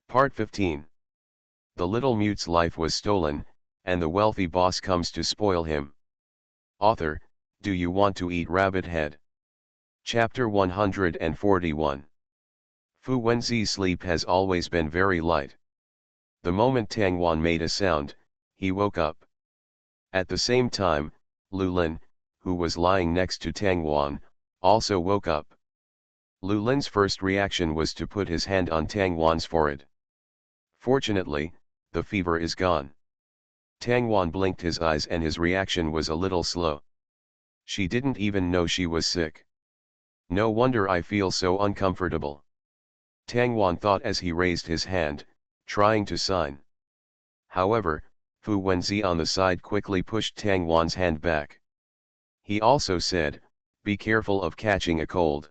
Part 15. The little mute's life was stolen, and the wealthy boss comes to spoil him. Author, do you want to eat rabbit head? Chapter 141. Fu Wenzi's sleep has always been very light. The moment Tang Wan made a sound, he woke up. At the same time, Lu Lin, who was lying next to Tang Wan, also woke up. Lu Lin's first reaction was to put his hand on Tang Wan's forehead. Fortunately, the fever is gone. Tang Wan blinked his eyes and his reaction was a little slow. She didn't even know she was sick. No wonder I feel so uncomfortable. Tang Wan thought as he raised his hand, trying to sign. However, Fu Wenzi on the side quickly pushed Tang Wan's hand back. He also said, "Be careful of catching a cold."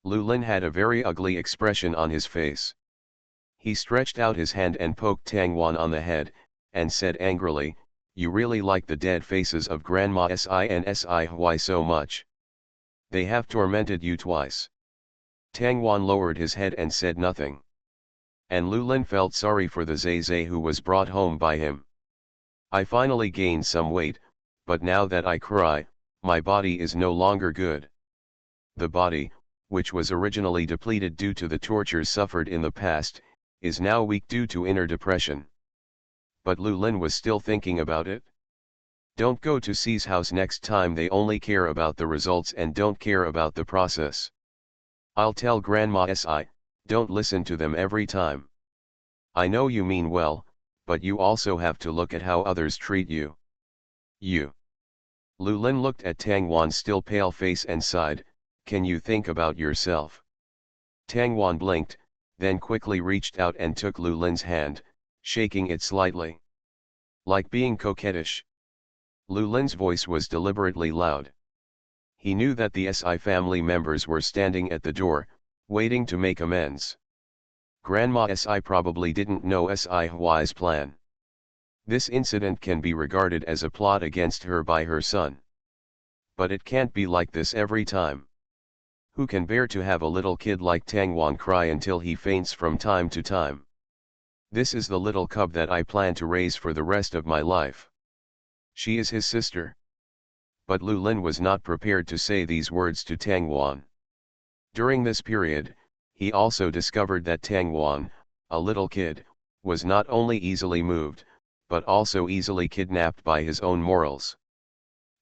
Lu Lin had a very ugly expression on his face. He stretched out his hand and poked Tang Wan on the head, and said angrily, "You really like the dead faces of Grandma Si and Si so much. They have tormented you twice." Tang Wan lowered his head and said nothing. And Lu Lin felt sorry for the Zay who was brought home by him. "I finally gained some weight, but now that I cry, my body is no longer good." The body, which was originally depleted due to the tortures suffered in the past, is now weak due to inner depression. But Lu Lin was still thinking about it. Don't go to C's house next time, they only care about the results and don't care about the process. I'll tell Grandma Si, don't listen to them every time. I know you mean well, but you also have to look at how others treat you. You. Lu Lin looked at Tang Wan's still pale face and sighed, "Can you think about yourself?" Tang Wan blinked, then quickly reached out and took Lu Lin's hand, shaking it slightly. Like being coquettish. Lu Lin's voice was deliberately loud. He knew that the Si family members were standing at the door, waiting to make amends. Grandma Si probably didn't know Si's plan. This incident can be regarded as a plot against her by her son. But it can't be like this every time. Who can bear to have a little kid like Tang Wan cry until he faints from time to time? This is the little cub that I plan to raise for the rest of my life. She is his sister. But Lu Lin was not prepared to say these words to Tang Wan. During this period, he also discovered that Tang Wan, a little kid, was not only easily moved, but also easily kidnapped by his own morals.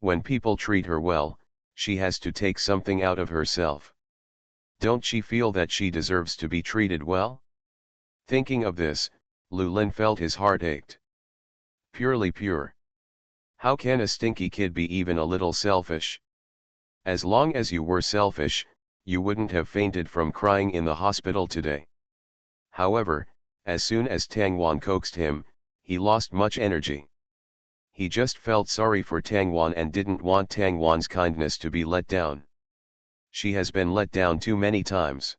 When people treat her well, she has to take something out of herself. Don't she feel that she deserves to be treated well? Thinking of this, Lu Lin felt his heart ached. Purely pure. How can a stinky kid be even a little selfish? As long as you were selfish, you wouldn't have fainted from crying in the hospital today. However, as soon as Tang Wan coaxed him, he lost much energy. He just felt sorry for Tang Wan and didn't want Tang Wan's kindness to be let down. She has been let down too many times.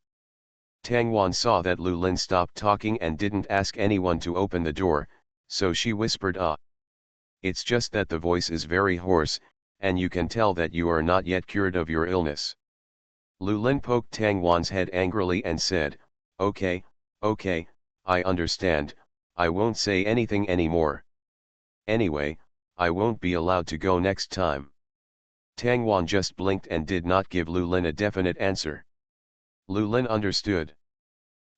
Tang Wan saw that Lu Lin stopped talking and didn't ask anyone to open the door, so she whispered, "Ah. It's just that the voice is very hoarse, and you can tell that you are not yet cured of your illness." Lu Lin poked Tang Wan's head angrily and said, Okay, I understand, I won't say anything anymore. Anyway, I won't be allowed to go next time." Tang Wan just blinked and did not give Lu Lin a definite answer. Lu Lin understood.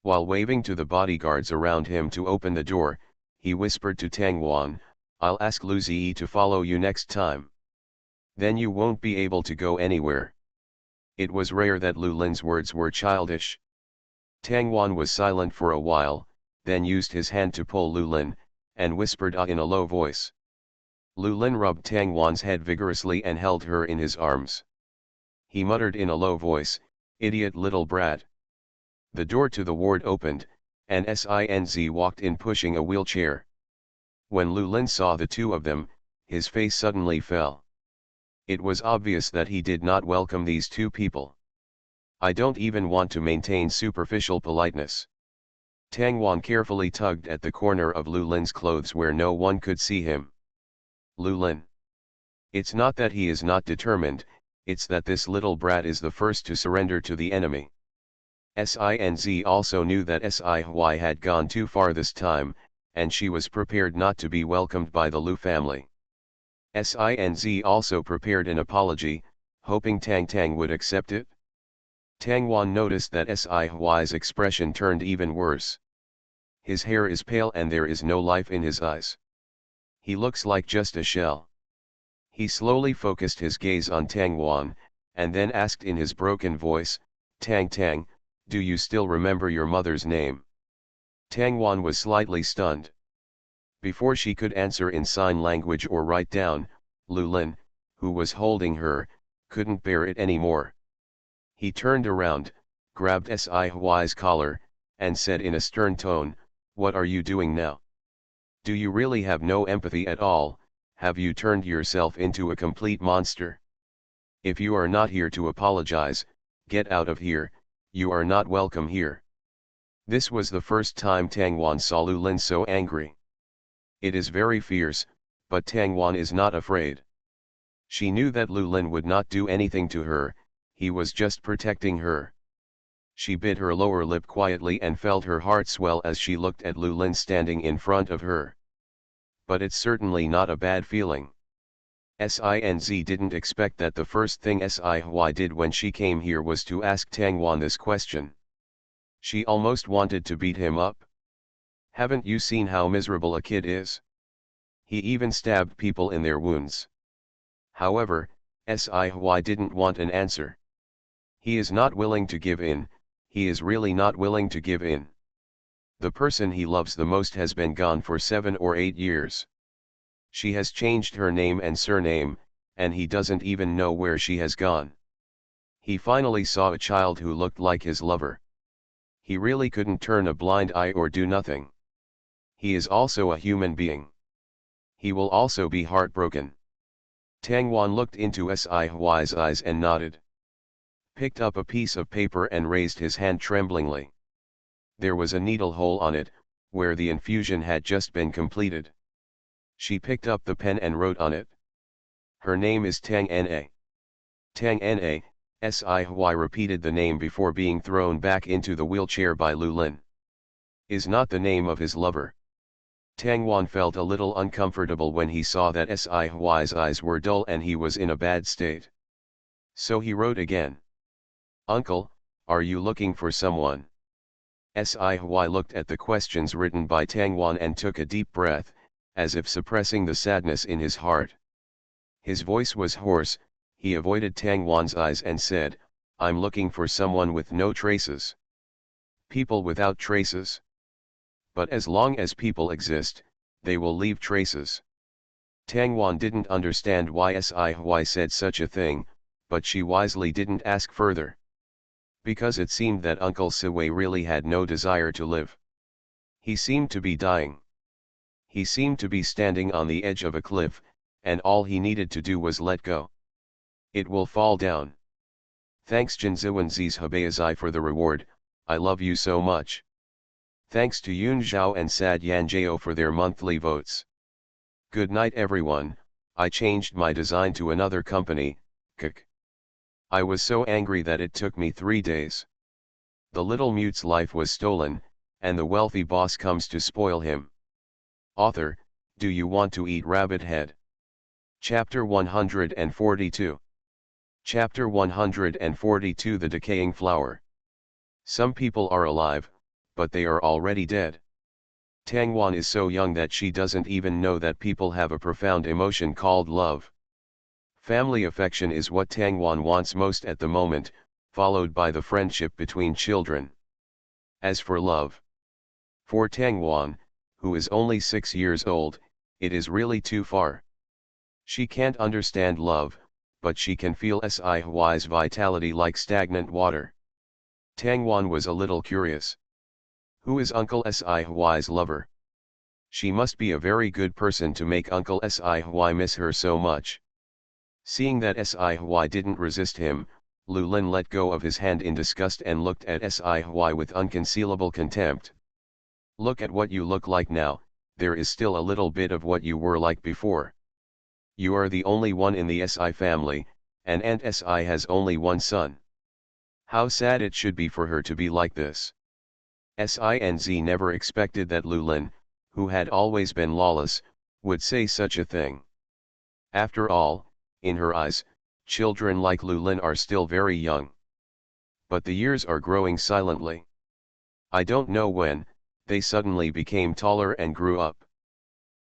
While waving to the bodyguards around him to open the door, he whispered to Tang Wan, "I'll ask Lu Ziyi to follow you next time. Then you won't be able to go anywhere." It was rare that Lu Lin's words were childish. Tang Wan was silent for a while, then used his hand to pull Lu Lin, and whispered in a low voice. Lu Lin rubbed Tang Wan's head vigorously and held her in his arms. He muttered in a low voice, "Idiot little brat." The door to the ward opened, and Sinz walked in pushing a wheelchair. When Lu Lin saw the two of them, his face suddenly fell. It was obvious that he did not welcome these two people. "I don't even want to maintain superficial politeness." Tang Wan carefully tugged at the corner of Lu Lin's clothes where no one could see him. "Lu Lin. It's not that he is not determined, it's that this little brat is the first to surrender to the enemy." Sinz also knew that Siy had gone too far this time, and she was prepared not to be welcomed by the Lu family. Sinz also prepared an apology, hoping Tang Tang would accept it. Tang Wan noticed that Siy's expression turned even worse. His hair is pale and there is no life in his eyes. He looks like just a shell. He slowly focused his gaze on Tang Wan, and then asked in his broken voice, "Tang Tang, do you still remember your mother's name?" Tang Wan was slightly stunned. Before she could answer in sign language or write down, Lu Lin, who was holding her, couldn't bear it anymore. He turned around, grabbed Siy's collar, and said in a stern tone, "What are you doing now? Do you really have no empathy at all? Have you turned yourself into a complete monster? If you are not here to apologize, get out of here, you are not welcome here." This was the first time Tang Wan saw Lu Lin so angry. It is very fierce, but Tang Wan is not afraid. She knew that Lu Lin would not do anything to her, he was just protecting her. She bit her lower lip quietly and felt her heart swell as she looked at Lu Lin standing in front of her. But it's certainly not a bad feeling. Sinz didn't expect that the first thing Siy did when she came here was to ask Tang Wan this question. She almost wanted to beat him up. Haven't you seen how miserable a kid is? He even stabbed people in their wounds. However, Siy didn't want an answer. He is not willing to give in, he is really not willing to give in. The person he loves the most has been gone for 7 or 8 years. She has changed her name and surname, and he doesn't even know where she has gone. He finally saw a child who looked like his lover. He really couldn't turn a blind eye or do nothing. He is also a human being. He will also be heartbroken. Tang Wan looked into Siy's eyes and nodded. Picked up a piece of paper and raised his hand tremblingly. There was a needle hole on it, where the infusion had just been completed. She picked up the pen and wrote on it. Her name is Tang Na. Tang Na, Siy repeated the name before being thrown back into the wheelchair by Lu Lin. Is not the name of his lover. Tang Wan felt a little uncomfortable when he saw that Siy's eyes were dull and he was in a bad state. So he wrote again. Uncle, are you looking for someone? Siy looked at the questions written by Tang Wan and took a deep breath, as if suppressing the sadness in his heart. His voice was hoarse, he avoided Tang Wan's eyes and said, I'm looking for someone with no traces. People without traces? But as long as people exist, they will leave traces. Tang Wan didn't understand why Siy said such a thing, but she wisely didn't ask further. Because it seemed that Uncle Siwei really had no desire to live. He seemed to be dying. He seemed to be standing on the edge of a cliff, and all he needed to do was let go. It will fall down. Thanks Jinziwenzi's Habayazai for the reward, I love you so much. Thanks to Yun Zhao and Sad Yanjao for their monthly votes. Good night everyone, I changed my design to another company, KK. I was so angry that it took me 3 days. The little mute's life was stolen, and the wealthy boss comes to spoil him. Author, do you want to eat rabbit head? Chapter 142. Chapter 142 The Decaying Flower. Some people are alive, but they are already dead. Tang Wan is so young that she doesn't even know that people have a profound emotion called love. Family affection is what Tang Wan wants most at the moment, followed by the friendship between children. As for love, for Tang Wan, who is only 6 years old, it is really too far. She can't understand love, but she can feel Siy's vitality like stagnant water. Tang Wan was a little curious. Who is Uncle Siy's lover? She must be a very good person to make Uncle Siy miss her so much. Seeing that Siy didn't resist him, Lu Lin let go of his hand in disgust and looked at Siy with unconcealable contempt. Look at what you look like now, there is still a little bit of what you were like before. You are the only one in the Si family, and Aunt Si has only one son. How sad it should be for her to be like this. Sinz never expected that Lulin, who had always been lawless, would say such a thing. After all, in her eyes, children like Lulin are still very young. But the years are growing silently. I don't know when, they suddenly became taller and grew up.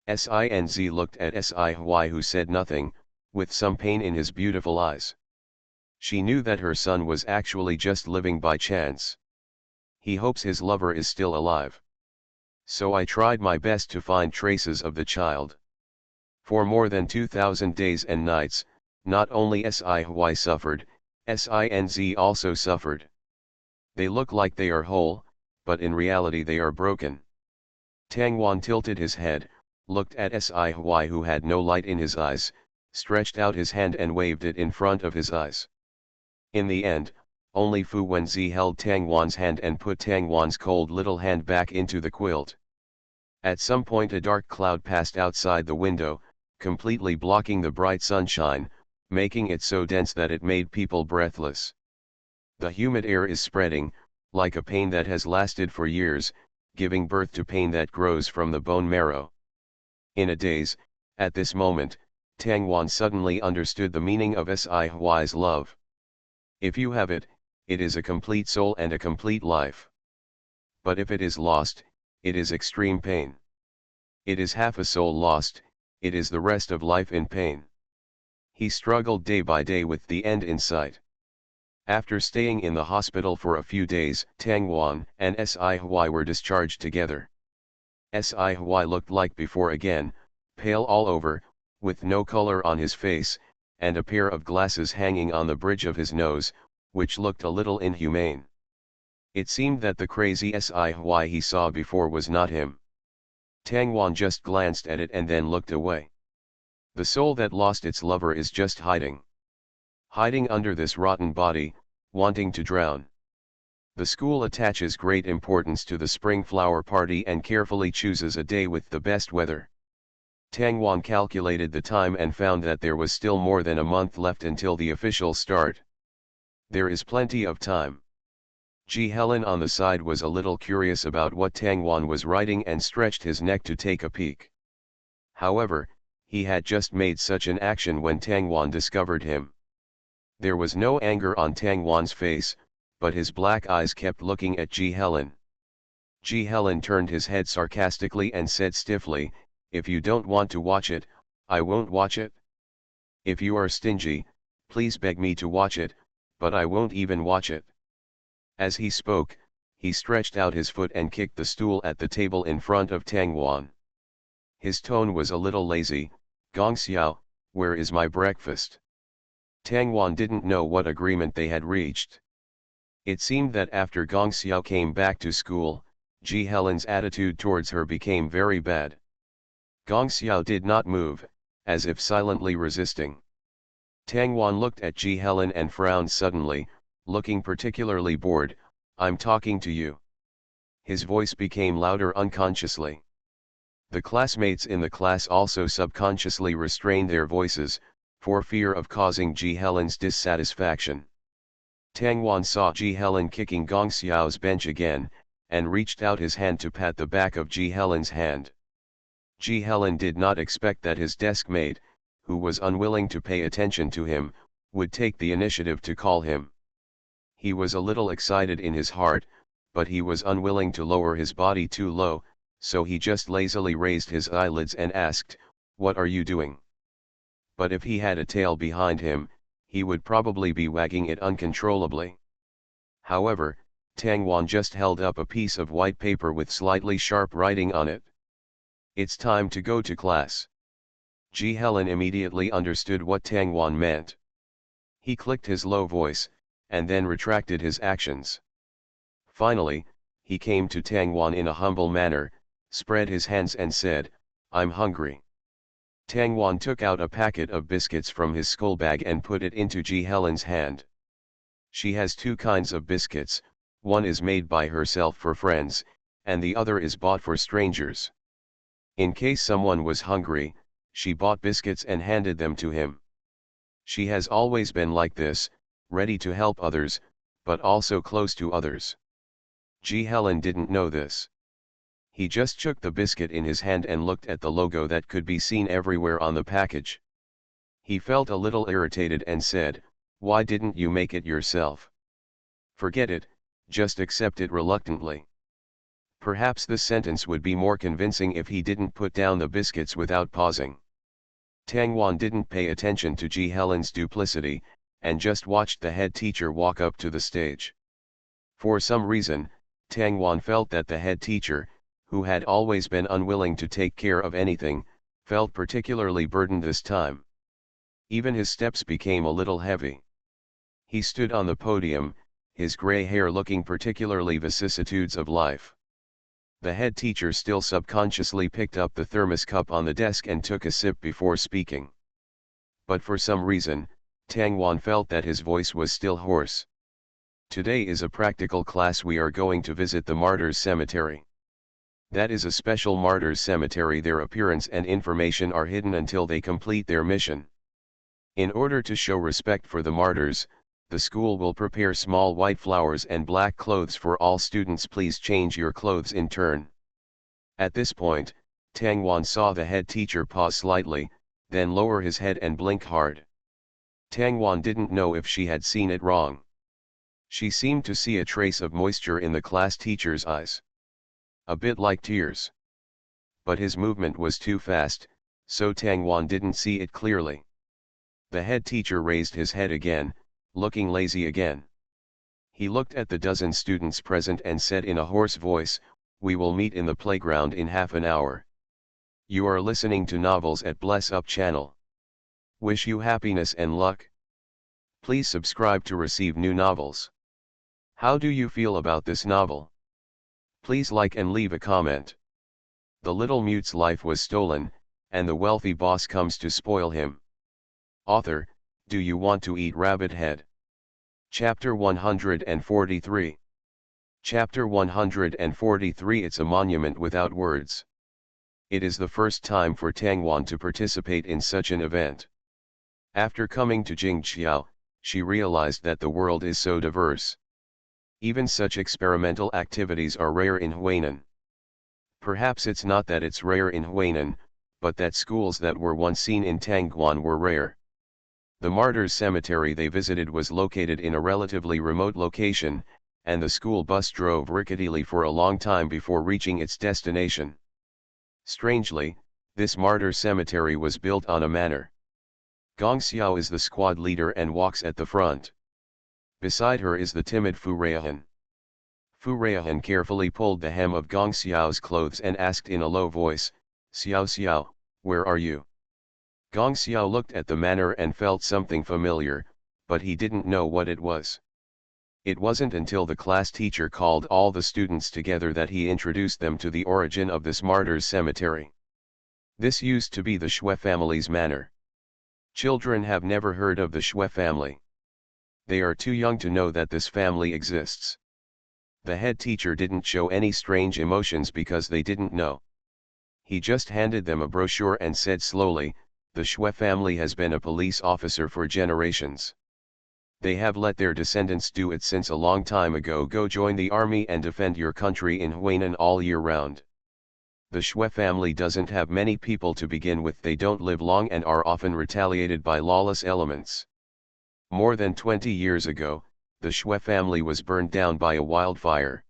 Sinz looked at Si, who said nothing, with some pain in his beautiful eyes. She knew that her son was actually just living by chance. He hopes his lover is still alive. So I tried my best to find traces of the child. For more than 2,000 days and nights, not only Si suffered, Sinz also suffered. They look like they are whole, but in reality they are broken. Tangwan tilted his head, looked at Si, who had no light in his eyes, stretched out his hand and waved it in front of his eyes. In the end, only Fu Wenzi held Tangwan's hand and put Tangwan's cold little hand back into the quilt. At some point a dark cloud passed outside the window, completely blocking the bright sunshine, making it so dense that it made people breathless. The humid air is spreading, like a pain that has lasted for years, giving birth to pain that grows from the bone marrow. In a daze, at this moment, Tangwan suddenly understood the meaning of Si's love. If you have it, it is a complete soul and a complete life. But if it is lost, it is extreme pain. It is half a soul lost, it is the rest of life in pain. He struggled day by day with the end in sight. After staying in the hospital for a few days, Tangwan and Si were discharged together. Si looked like before again, pale all over, with no color on his face, and a pair of glasses hanging on the bridge of his nose, which looked a little inhumane. It seemed that the crazy Si he saw before was not him. Tangwan just glanced at it and then looked away. The soul that lost its lover is just hiding. Hiding under this rotten body, wanting to drown. The school attaches great importance to the spring flower party and carefully chooses a day with the best weather. Tangwan calculated the time and found that there was still more than a month left until the official start. There is plenty of time. Ji Helen on the side was a little curious about what Tangwan was writing and stretched his neck to take a peek. However, he had just made such an action when Tangwan discovered him. There was no anger on Tangwan's face, but his black eyes kept looking at Ji Helen. Ji Helen turned his head sarcastically and said stiffly, "If you don't want to watch it, I won't watch it. If you are stingy, please beg me to watch it, but I won't even watch it." As he spoke, he stretched out his foot and kicked the stool at the table in front of Tangwan. His tone was a little lazy. "Gong Xiao, where is my breakfast?" Tangwan didn't know what agreement they had reached. It seemed that after Gong Xiao came back to school, Ji Helen's attitude towards her became very bad. Gong Xiao did not move, as if silently resisting. Tangwan looked at Ji Helen and frowned suddenly, looking particularly bored. "I'm talking to you." His voice became louder unconsciously. The classmates in the class also subconsciously restrained their voices, for fear of causing Ji Helen's dissatisfaction. Tangwan saw Ji Helen kicking Gong Xiao's bench again, and reached out his hand to pat the back of Ji Helen's hand. Ji Helen did not expect that his desk mate, who was unwilling to pay attention to him, would take the initiative to call him. He was a little excited in his heart, but he was unwilling to lower his body too low, so he just lazily raised his eyelids and asked, "What are you doing?" But if he had a tail behind him, he would probably be wagging it uncontrollably. However, Tangwan just held up a piece of white paper with slightly sharp writing on it. "It's time to go to class." Ji Helen immediately understood what Tangwan meant. He clicked his low voice, and then retracted his actions. Finally, he came to Tangwan in a humble manner, spread his hands and said, "I'm hungry." Tangwan took out a packet of biscuits from his school bag and put it into Ji Helen's hand. She has two kinds of biscuits, one is made by herself for friends, and the other is bought for strangers. In case someone was hungry, she bought biscuits and handed them to him. She has always been like this, ready to help others, but also close to others. G. Helen didn't know this. He just shook the biscuit in his hand and looked at the logo that could be seen everywhere on the package. He felt a little irritated and said, "Why didn't you make it yourself?" "Forget it, just accept it reluctantly." Perhaps this sentence would be more convincing if he didn't put down the biscuits without pausing. Tang Wan didn't pay attention to Ji Helen's duplicity, and just watched the head teacher walk up to the stage. For some reason, Tang Wan felt that the head teacher, who had always been unwilling to take care of anything, felt particularly burdened this time. Even his steps became a little heavy. He stood on the podium, his gray hair looking particularly vicissitudes of life. The head teacher still subconsciously picked up the thermos cup on the desk and took a sip before speaking. But for some reason, Tang Wan felt that his voice was still hoarse. "Today is a practical class. We are going to visit the Martyrs' Cemetery. That is a special martyrs' cemetery. Their appearance and information are hidden until they complete their mission. In order to show respect for the martyrs, the school will prepare small white flowers and black clothes for all students. Please change your clothes in turn." At this point, Tang Wan saw the head teacher pause slightly, then lower his head and blink hard. Tang Wan didn't know if she had seen it wrong. She seemed to see a trace of moisture in the class teacher's eyes. A bit like tears. But his movement was too fast, so Tang Wan didn't see it clearly. The head teacher raised his head again, looking lazy again. He looked at the dozen students present and said in a hoarse voice, "We will meet in the playground in half an hour. You are listening to Novels at Bless Up channel. Wish you happiness and luck. Please subscribe to receive new novels. How do you feel about this novel? Please like and leave a comment." The little mute's life was stolen, and the wealthy boss comes to spoil him. Author, do you want to eat rabbit head? Chapter 143. Chapter 143. It's a monument without words. It is the first time for Tang Wan to participate in such an event. After coming to Jingqiao, she realized that the world is so diverse. Even such experimental activities are rare in Huainan. Perhaps it's not that it's rare in Huainan, but that schools that were once seen in Tangguan were rare. The Martyrs' Cemetery they visited was located in a relatively remote location, and the school bus drove rickettily for a long time before reaching its destination. Strangely, this Martyrs' Cemetery was built on a manor. Gong Xiao is the squad leader and walks at the front. Beside her is the timid Fu Reihan. Fu Reihan carefully pulled the hem of Gong Xiao's clothes and asked in a low voice, "Xiao Xiao, where are you?" Gong Xiao looked at the manor and felt something familiar, but he didn't know what it was. It wasn't until the class teacher called all the students together that he introduced them to the origin of this martyrs' cemetery. This used to be the Shui family's manor. Children have never heard of the Shui family. They are too young to know that this family exists. The head teacher didn't show any strange emotions because they didn't know. He just handed them a brochure and said slowly, "The Shui family has been a police officer for generations. They have let their descendants do it since a long time ago. Go join the army and defend your country in Huainan all year round. The Shui family doesn't have many people to begin with. They don't live long and are often retaliated by lawless elements. More than 20 years ago, the Shui family was burned down by a wildfire.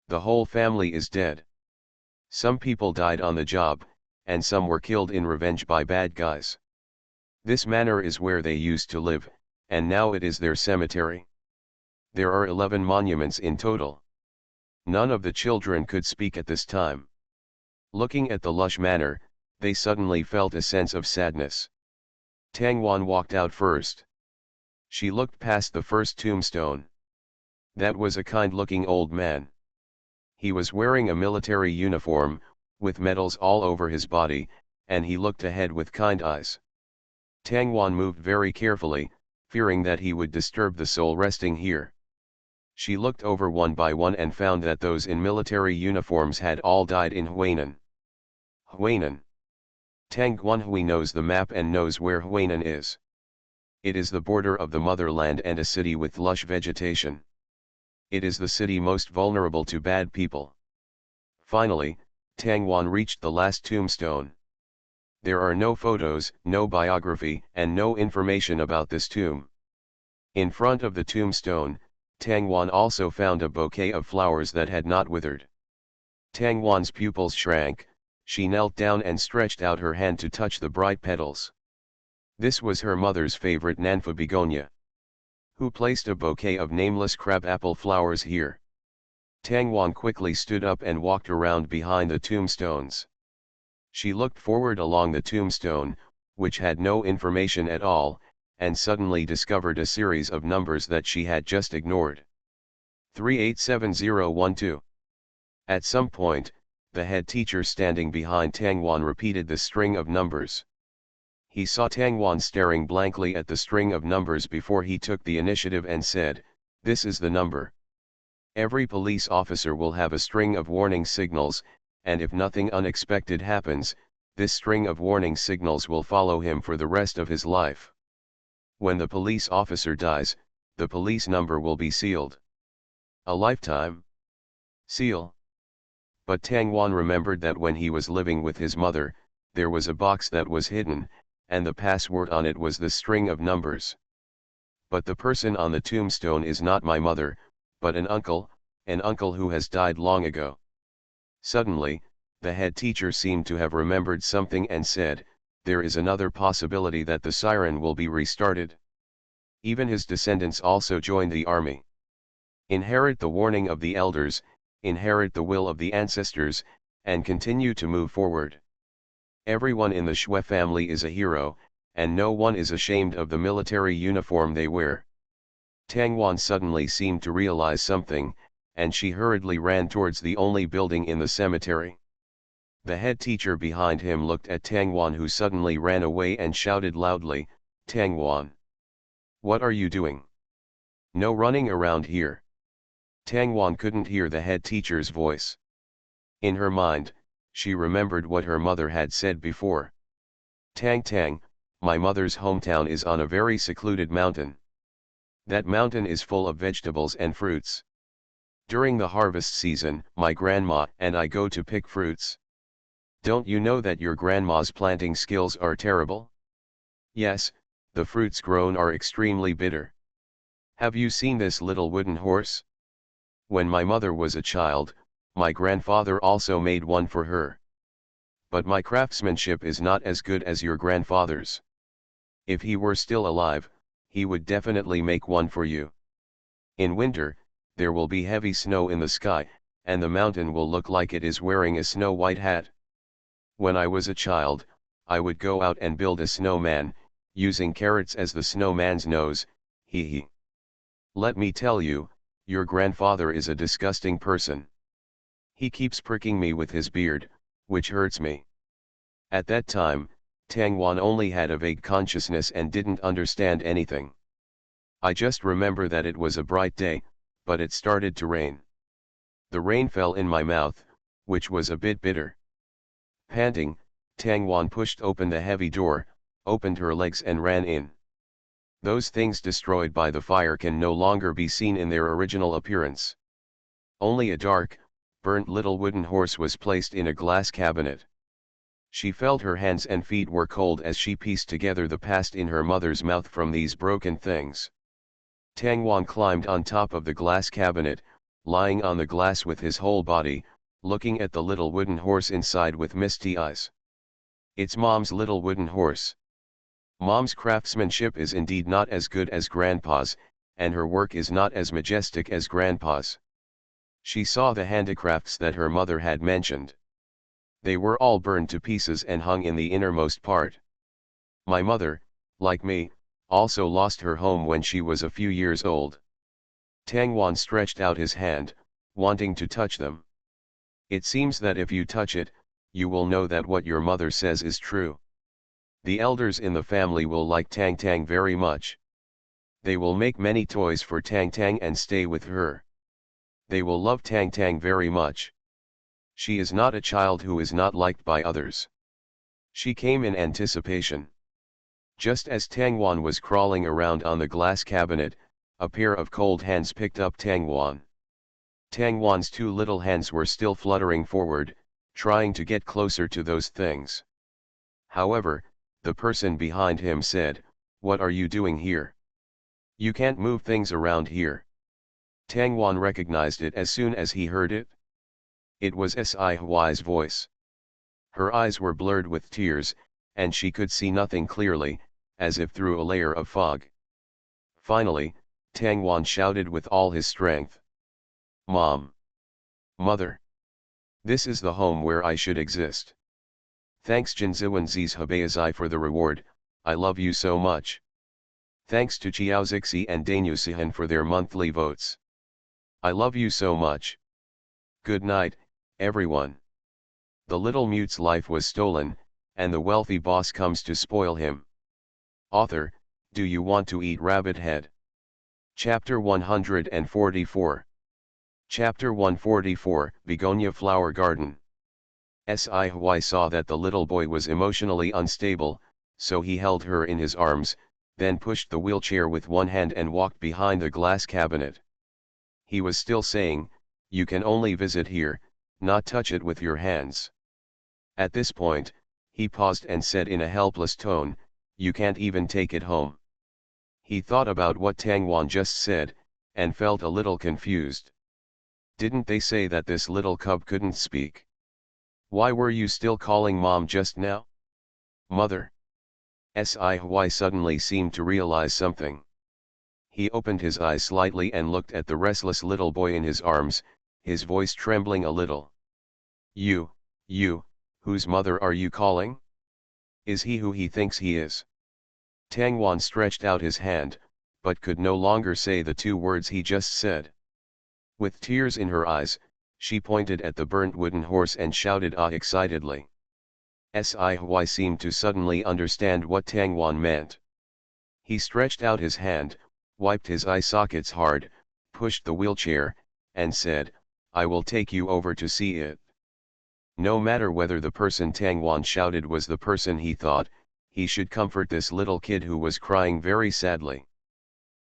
The whole family is dead. Some people died on the job, and some were killed in revenge by bad guys. This manor is where they used to live, and now it is their cemetery. There are 11 monuments in total." None of the children could speak at this time. Looking at the lush manor, they suddenly felt a sense of sadness. Tang Wan walked out first. She looked past the first tombstone. That was a kind-looking old man. He was wearing a military uniform, with medals all over his body, and he looked ahead with kind eyes. Tang Wan moved very carefully, fearing that he would disturb the soul resting here. She looked over one by one and found that those in military uniforms had all died in Huainan. Huainan. Tang Guanhui knows the map and knows where Huainan is. It is the border of the motherland and a city with lush vegetation. It is the city most vulnerable to bad people. Finally, Tang Wan reached the last tombstone. There are no photos, no biography, and no information about this tomb. In front of the tombstone, Tang Wan also found a bouquet of flowers that had not withered. Tang Wan's pupils shrank, she knelt down and stretched out her hand to touch the bright petals. This was her mother's favorite Nanfa begonia. Who placed a bouquet of nameless crabapple flowers here? Tang Wan quickly stood up and walked around behind the tombstones. She looked forward along the tombstone, which had no information at all, and suddenly discovered a series of numbers that she had just ignored. 387012. At some point, the head teacher standing behind Tang Wan repeated the string of numbers. He saw Tang Wan staring blankly at the string of numbers before he took the initiative and said, "This is the number. Every police officer will have a string of warning signals, and if nothing unexpected happens, this string of warning signals will follow him for the rest of his life. When the police officer dies, the police number will be sealed. A lifetime seal." But Tang Wan remembered that when he was living with his mother, there was a box that was hidden, and the password on it was the string of numbers. But the person on the tombstone is not my mother, but an uncle who has died long ago. Suddenly, the head teacher seemed to have remembered something and said, "There is another possibility that the siren will be restarted. Even his descendants also join the army. Inherit the warning of the elders, inherit the will of the ancestors, and continue to move forward. Everyone in the Shui family is a hero, and no one is ashamed of the military uniform they wear." Tang Wan suddenly seemed to realize something, and she hurriedly ran towards the only building in the cemetery. The head teacher behind him looked at Tang Wan, who suddenly ran away and shouted loudly, "Tang Wan! What are you doing? No running around here." Tang Wan couldn't hear the head teacher's voice. In her mind, she remembered what her mother had said before. "Tang, my mother's hometown is on a very secluded mountain. That mountain is full of vegetables and fruits. During the harvest season, my grandma and I go to pick fruits. Don't you know that your grandma's planting skills are terrible? Yes, the fruits grown are extremely bitter. Have you seen this little wooden horse? When my mother was a child, my grandfather also made one for her. But my craftsmanship is not as good as your grandfather's. If he were still alive, he would definitely make one for you. In winter, there will be heavy snow in the sky, and the mountain will look like it is wearing a snow-white hat. When I was a child, I would go out and build a snowman, using carrots as the snowman's nose, hee hee. Let me tell you, your grandfather is a disgusting person. He keeps pricking me with his beard, which hurts me." At that time, Tang Wan only had a vague consciousness and didn't understand anything. "I just remember that it was a bright day, but it started to rain. The rain fell in my mouth, which was a bit bitter." Panting, Tang Wan pushed open the heavy door, opened her legs and ran in. Those things destroyed by the fire can no longer be seen in their original appearance. Only a dark, burnt little wooden horse was placed in a glass cabinet. She felt her hands and feet were cold as she pieced together the past in her mother's mouth from these broken things. Tang Wan climbed on top of the glass cabinet, lying on the glass with his whole body, looking at the little wooden horse inside with misty eyes. "It's Mom's little wooden horse. Mom's craftsmanship is indeed not as good as Grandpa's, and her work is not as majestic as Grandpa's." She saw the handicrafts that her mother had mentioned. They were all burned to pieces and hung in the innermost part. My mother, like me, also lost her home when she was a few years old. Tang Wan stretched out his hand, wanting to touch them. "It seems that if you touch it, you will know that what your mother says is true. The elders in the family will like Tang Tang very much. They will make many toys for Tang Tang and stay with her. They will love Tang Tang very much. She is not a child who is not liked by others." She came in anticipation. Just as Tang Wan was crawling around on the glass cabinet, a pair of cold hands picked up Tang Wan. Tang Wan's two little hands were still fluttering forward, trying to get closer to those things. However, the person behind him said, "What are you doing here? You can't move things around here." Tang Wan recognized it as soon as he heard it. It was Sci-fi's voice. Her eyes were blurred with tears, and she could see nothing clearly, as if through a layer of fog. Finally, Tang Wan shouted with all his strength. "Mom! Mother! This is the home where I should exist. Thanks Jinziwan Zis Habayazai for the reward, I love you so much. Thanks to Chiaozixi and Danyusihan for their monthly votes. I love you so much. Good night, everyone." The little mute's life was stolen, and the wealthy boss comes to spoil him. Author, do you want to eat rabbit head? Chapter 144. Chapter 144, Begonia Flower Garden. Sci-fi saw that the little boy was emotionally unstable, so he held her in his arms, then pushed the wheelchair with one hand and walked behind the glass cabinet. He was still saying, "You can only visit here, not touch it with your hands." At this point, he paused and said in a helpless tone, "You can't even take it home." He thought about what Tang Wan just said, and felt a little confused. Didn't they say that this little cub couldn't speak? Why were you still calling Mom just now? Mother? Sci suddenly seemed to realize something. He opened his eyes slightly and looked at the restless little boy in his arms, his voice trembling a little. You, whose mother are you calling? Is he who he thinks he is?" Tang Wan stretched out his hand, but could no longer say the two words he just said. With tears in her eyes, she pointed at the burnt wooden horse and shouted "Ah!" excitedly. Sci seemed to suddenly understand what Tang Wan meant. He stretched out his hand, wiped his eye sockets hard, pushed the wheelchair, and said, "I will take you over to see it." No matter whether the person Tang Wan shouted was the person he thought, he should comfort this little kid who was crying very sadly.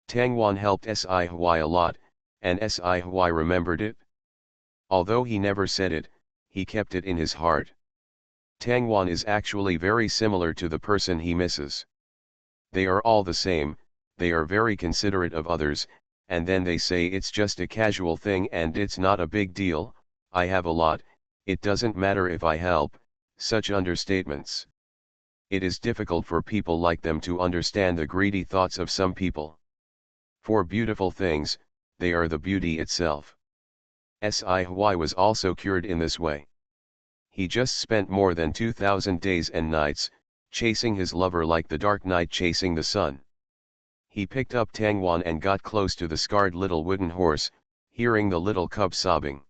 Tang Wan helped Sci a lot, and Sci remembered it. Although he never said it, he kept it in his heart. Tang Wan is actually very similar to the person he misses. They are all the same, they are very considerate of others, and then they say it's just a casual thing and it's not a big deal, I have a lot, it doesn't matter if I help, such understatements. It is difficult for people like them to understand the greedy thoughts of some people. For beautiful things, they are the beauty itself. Sci was also cured in this way. He just spent more than 2,000 days and nights, chasing his lover like the dark night chasing the sun. He picked up Tang Wan and got close to the scarred little wooden horse, hearing the little cub sobbing.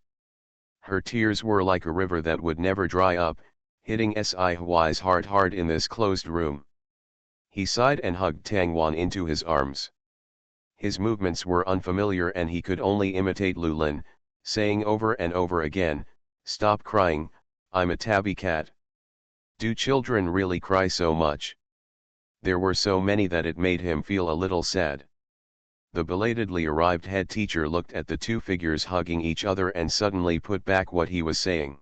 Her tears were like a river that would never dry up, hitting Sci's heart hard in this closed room. He sighed and hugged Tang Wan into his arms. His movements were unfamiliar and he could only imitate Lulin, saying over and over again, "Stop crying, I'm a tabby cat." Do children really cry so much? There were so many that it made him feel a little sad. The belatedly arrived head teacher looked at the two figures hugging each other and suddenly put back what he was saying.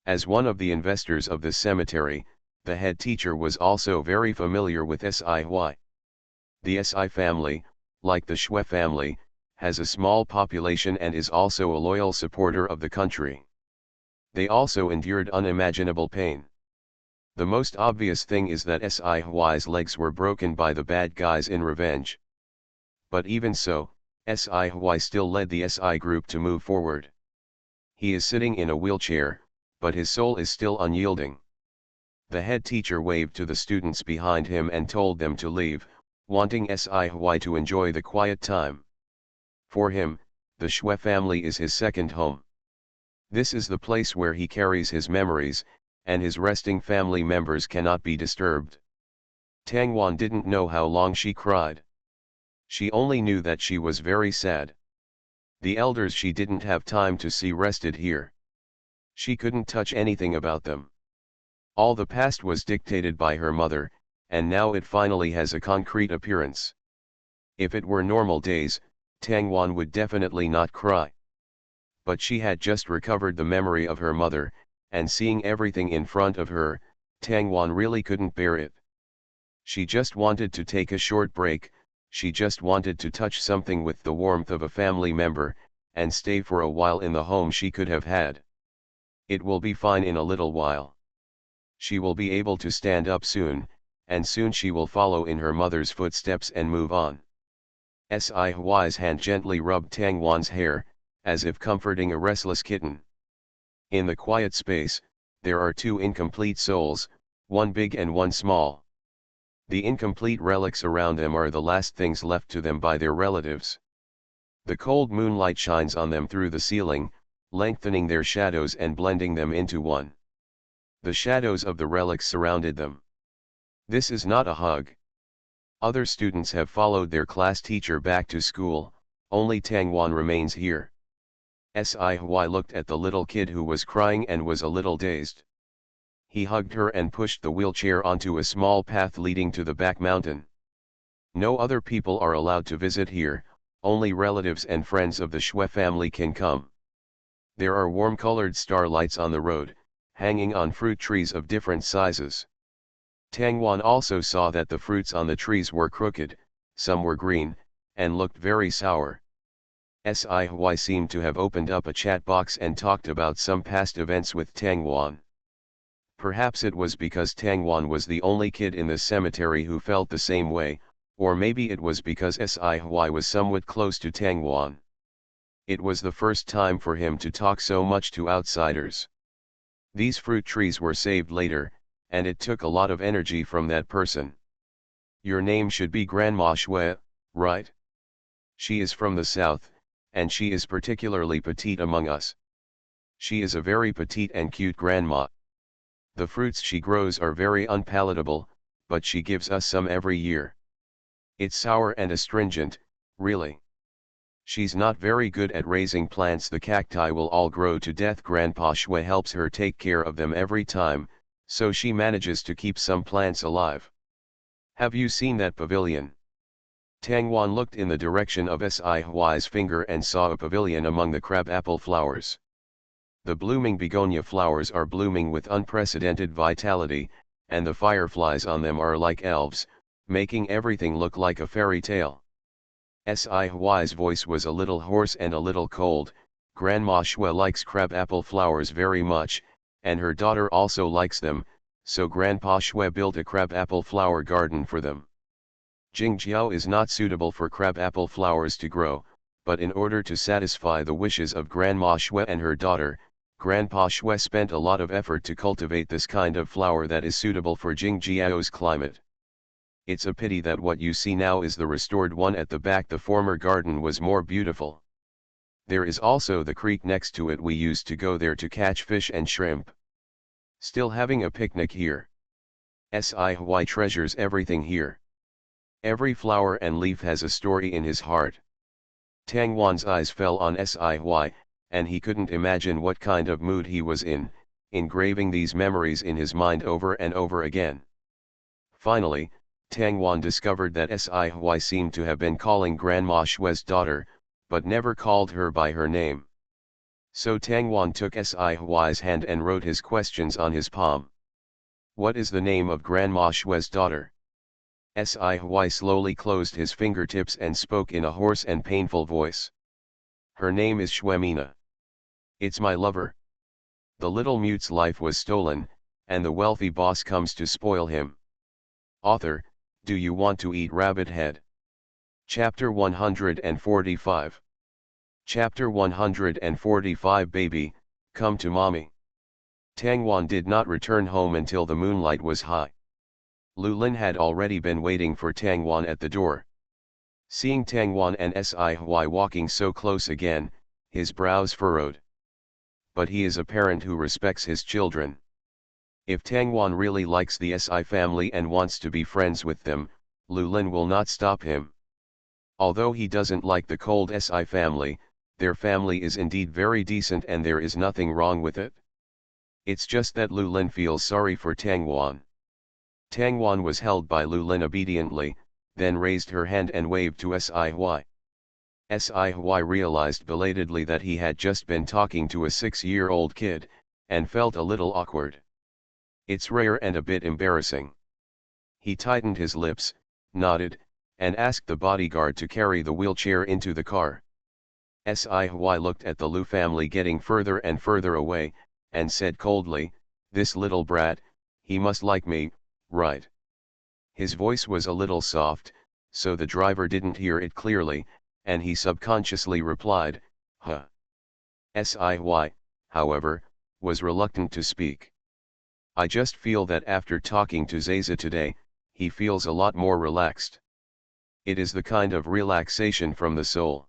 As one of the investors of this cemetery, the head teacher was also very familiar with Sci. The Sci family, like the Shui family, has a small population and is also a loyal supporter of the country. They also endured unimaginable pain. The most obvious thing is that Sci's legs were broken by the bad guys in revenge. But even so, Sci still led the Sci group to move forward. He is sitting in a wheelchair, but his soul is still unyielding. The head teacher waved to the students behind him and told them to leave, wanting Sci to enjoy the quiet time. For him, the Shui family is his second home. This is the place where he carries his memories, and his resting family members cannot be disturbed. Tang Wan didn't know how long she cried. She only knew that she was very sad. The elders she didn't have time to see rested here. She couldn't touch anything about them. All the past was dictated by her mother, and now it finally has a concrete appearance. If it were normal days, Tang Wan would definitely not cry. But she had just recovered the memory of her mother, and seeing everything in front of her, Tang Wan really couldn't bear it. She just wanted to take a short break, she just wanted to touch something with the warmth of a family member, and stay for a while in the home she could have had. It will be fine in a little while. She will be able to stand up soon, and soon she will follow in her mother's footsteps and move on. Sci's hand gently rubbed Tang Wan's hair, as if comforting a restless kitten. In the quiet space, there are two incomplete souls, one big and one small. The incomplete relics around them are the last things left to them by their relatives. The cold moonlight shines on them through the ceiling, lengthening their shadows and blending them into one. The shadows of the relics surrounded them. This is not a hug. Other students have followed their class teacher back to school, only Tang Wan remains here. Sci looked at the little kid who was crying and was a little dazed. He hugged her and pushed the wheelchair onto a small path leading to the back mountain. No other people are allowed to visit here, only relatives and friends of the Shui family can come. There are warm-colored starlights on the road, hanging on fruit trees of different sizes. Tang Wan also saw that the fruits on the trees were crooked, some were green, and looked very sour. Sci seemed to have opened up a chat box and talked about some past events with Tang Wan. Perhaps it was because Tang Wan was the only kid in the cemetery who felt the same way, or maybe it was because Sci was somewhat close to Tang Wan. It was the first time for him to talk so much to outsiders. These fruit trees were saved later, and it took a lot of energy from that person. Your name should be Grandma Shui, right? She is from the south, and she is particularly petite among us. She is a very petite and cute grandma. The fruits she grows are very unpalatable, but she gives us some every year. It's sour and astringent, really. She's not very good at raising plants. The cacti will all grow to death. Grandpa Shui helps her take care of them every time, so she manages to keep some plants alive. Have you seen that pavilion? Tang Wan looked in the direction of Sci's finger and saw a pavilion among the crabapple flowers. The blooming begonia flowers are blooming with unprecedented vitality, and the fireflies on them are like elves, making everything look like a fairy tale. Sci's voice was a little hoarse and a little cold. Grandma Shui likes crabapple flowers very much, and her daughter also likes them, so Grandpa Shui built a crabapple flower garden for them. Jingjiao is not suitable for crabapple flowers to grow, but in order to satisfy the wishes of Grandma Shui and her daughter, Grandpa Shui spent a lot of effort to cultivate this kind of flower that is suitable for Jingjiao's climate. It's a pity that what you see now is the restored one at the back. The former garden was more beautiful. There is also the creek next to it. We used to go there to catch fish and shrimp. Still having a picnic here. Sci treasures everything here. Every flower and leaf has a story in his heart. Tang Wan's eyes fell on Sci, and he couldn't imagine what kind of mood he was in, engraving these memories in his mind over and over again. Finally, Tang Wan discovered that Sci seemed to have been calling Grandma Shui's daughter, but never called her by her name. So Tang Wan took Sci's hand and wrote his questions on his palm. What is the name of Grandma Shui's daughter? Sci slowly closed his fingertips and spoke in a hoarse and painful voice. Her name is Shuemina. It's my lover. The little mute's life was stolen, and the wealthy boss comes to spoil him. Author, do you want to eat rabbit head? Chapter 145. Chapter 145. Baby, come to mommy. Tang Wan did not return home until the moonlight was high. Lu Lin had already been waiting for Tang Wan at the door. Seeing Tang Wan and Sci walking so close again, his brows furrowed. But he is a parent who respects his children. If Tang Wan really likes the Sci family and wants to be friends with them, Lu Lin will not stop him. Although he doesn't like the cold Sci family, their family is indeed very decent and there is nothing wrong with it. It's just that Lu Lin feels sorry for Tang Wan. Tang Wan was held by Lu Lin obediently, then raised her hand and waved to Sci. Sci-fi realized belatedly that he had just been talking to a 6-year-old kid, and felt a little awkward. It's rare and a bit embarrassing. He tightened his lips, nodded, and asked the bodyguard to carry the wheelchair into the car. Sci-fi looked at the Lu family getting further and further away, and said coldly, "This little brat, he must like me, right?" His voice was a little soft, so the driver didn't hear it clearly, and he subconsciously replied, "Huh." Sci-fi, however, was reluctant to speak. "I just feel that after talking to Zaza today, he feels a lot more relaxed. It is the kind of relaxation from the soul."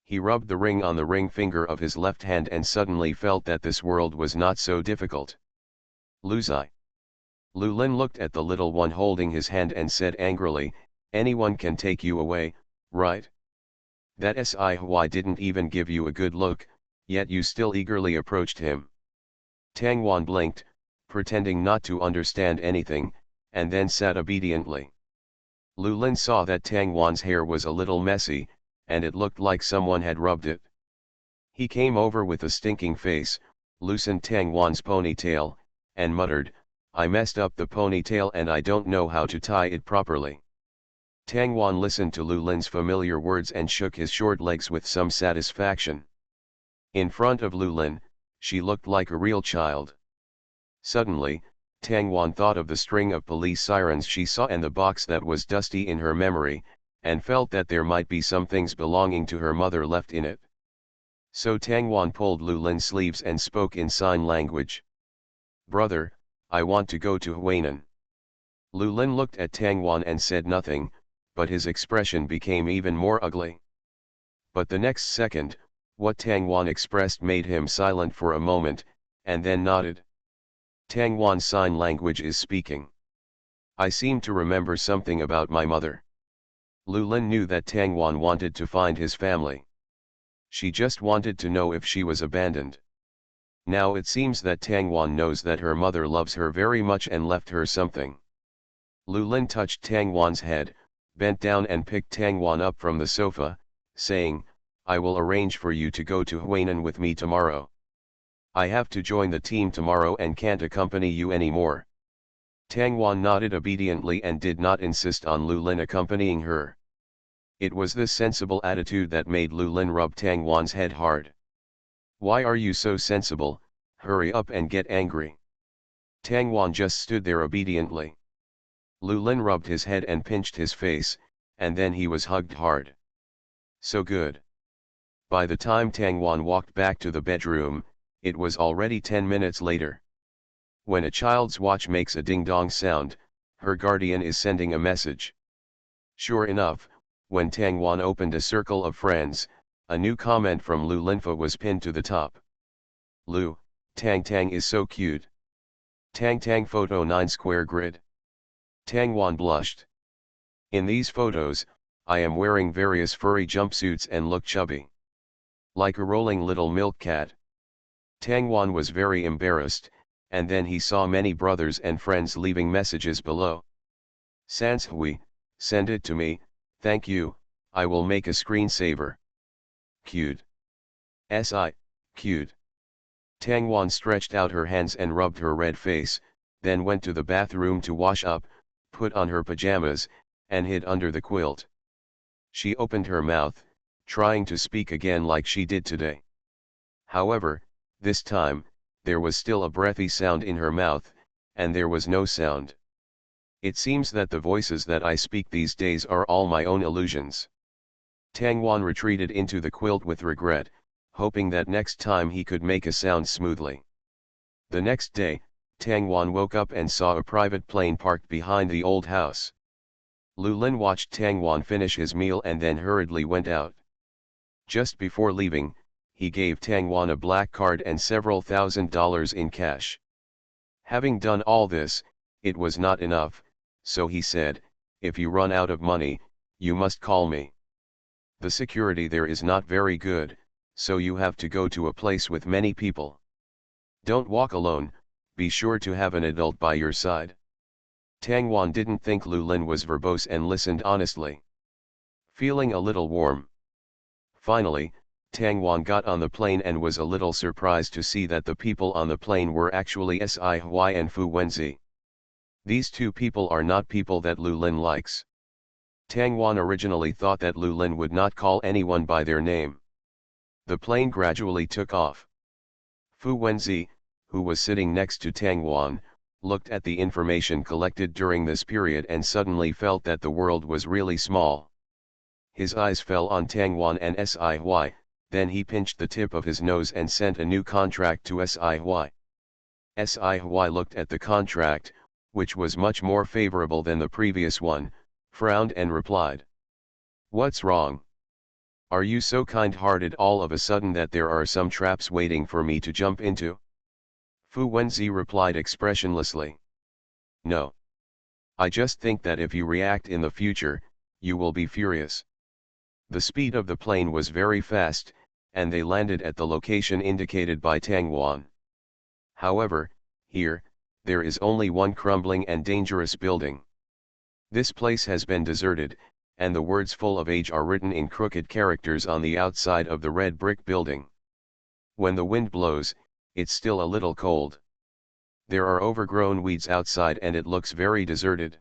He rubbed the ring on the ring finger of his left hand and suddenly felt that this world was not so difficult. "Luzai." Lulin looked at the little one holding his hand and said angrily, "Anyone can take you away, right? That Sci didn't even give you a good look, yet you still eagerly approached him." Tangwan blinked, pretending not to understand anything, and then sat obediently. Lulin saw that Tangwan's hair was a little messy, and it looked like someone had rubbed it. He came over with a stinking face, loosened Tangwan's ponytail, and muttered, "I messed up the ponytail and I don't know how to tie it properly." Tangwan listened to Lulin's familiar words and shook his short legs with some satisfaction. In front of Lulin, she looked like a real child. Suddenly, Tangwan thought of the string of police sirens she saw and the box that was dusty in her memory, and felt that there might be some things belonging to her mother left in it. So Tangwan pulled Lulin's sleeves and spoke in sign language. "Brother, I want to go to Huainan." Lulin looked at Tangwan and said nothing, but his expression became even more ugly. But the next second, what Tangwan expressed made him silent for a moment, and then nodded. "Tangwan sign language is speaking. I seem to remember something about my mother." Lulin knew that Tangwan wanted to find his family. She just wanted to know if she was abandoned. Now it seems that Tangwan knows that her mother loves her very much and left her something. Lulin touched Tangwan's head, bent down and picked Tangwan up from the sofa, saying, "I will arrange for you to go to Huainan with me tomorrow. I have to join the team tomorrow and can't accompany you anymore." Tangwan nodded obediently and did not insist on Lulin accompanying her. It was this sensible attitude that made Lulin rub Tangwan's head hard. "Why are you so sensible? Hurry up and get angry." Tangwan just stood there obediently. Lulin rubbed his head and pinched his face, and then he was hugged hard. So good. By the time Tangwan walked back to the bedroom, it was already 10 minutes later. When a child's watch makes a ding-dong sound, her guardian is sending a message. Sure enough, when Tangwan opened a circle of friends, a new comment from Lu Linfa was pinned to the top. "Lu, Tang Tang is so cute. Tang Tang photo 9 square grid." Tangwan blushed. "In these photos, I am wearing various furry jumpsuits and look chubby. Like a rolling little milk cat." Tangwan was very embarrassed, and then he saw many brothers and friends leaving messages below. "Sans Hui, send it to me, thank you, I will make a screensaver. Cute. Si, cute." Tangwan stretched out her hands and rubbed her red face, then went to the bathroom to wash up, put on her pajamas, and hid under the quilt. She opened her mouth, trying to speak again like she did today. However, this time, there was still a breathy sound in her mouth, and there was no sound. "It seems that the voices that I speak these days are all my own illusions." Tangwan retreated into the quilt with regret, hoping that next time he could make a sound smoothly. The next day, Tangwan woke up and saw a private plane parked behind the old house. Lulin watched Tangwan finish his meal and then hurriedly went out. Just before leaving, he gave Tangwan a black card and several $1,000s in cash. Having done all this, it was not enough, so he said, "If you run out of money, you must call me. The security there is not very good, so you have to go to a place with many people. Don't walk alone, be sure to have an adult by your side." Tangwan didn't think Lulin was verbose and listened honestly. Feeling a little warm. Finally, Tang Wan got on the plane and was a little surprised to see that the people on the plane were actually Sci-fi and Fu Wenzi. These two people are not people that Lu Lin likes. Tang Wan originally thought that Lu Lin would not call anyone by their name. The plane gradually took off. Fu Wenzi, who was sitting next to Tang Wan, looked at the information collected during this period and suddenly felt that the world was really small. His eyes fell on Tang Wan and Sci-fi, then he pinched the tip of his nose and sent a new contract to Sci-fi. Sci-fi looked at the contract, which was much more favorable than the previous one, frowned and replied. "What's wrong? Are you so kind-hearted all of a sudden that there are some traps waiting for me to jump into?" Fu Wenzi replied expressionlessly. "No. I just think that if you react in the future, you will be furious." The speed of the plane was very fast, and they landed at the location indicated by Tang Wan. However, here, there is only one crumbling and dangerous building. This place has been deserted, and the words "full of age" are written in crooked characters on the outside of the red brick building. When the wind blows, it's still a little cold. There are overgrown weeds outside and it looks very deserted.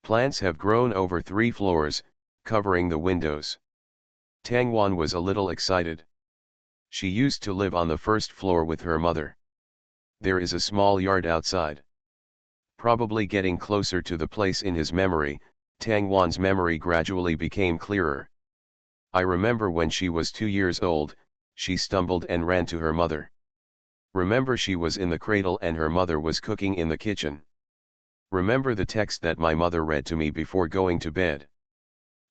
Plants have grown over 3 floors, covering the windows. Tang Wan was a little excited. She used to live on the first floor with her mother. There is a small yard outside. Probably getting closer to the place in his memory, Tang Wan's memory gradually became clearer. I remember when she was 2 years old, she stumbled and ran to her mother. Remember she was in the cradle and her mother was cooking in the kitchen. Remember the text that my mother read to me before going to bed.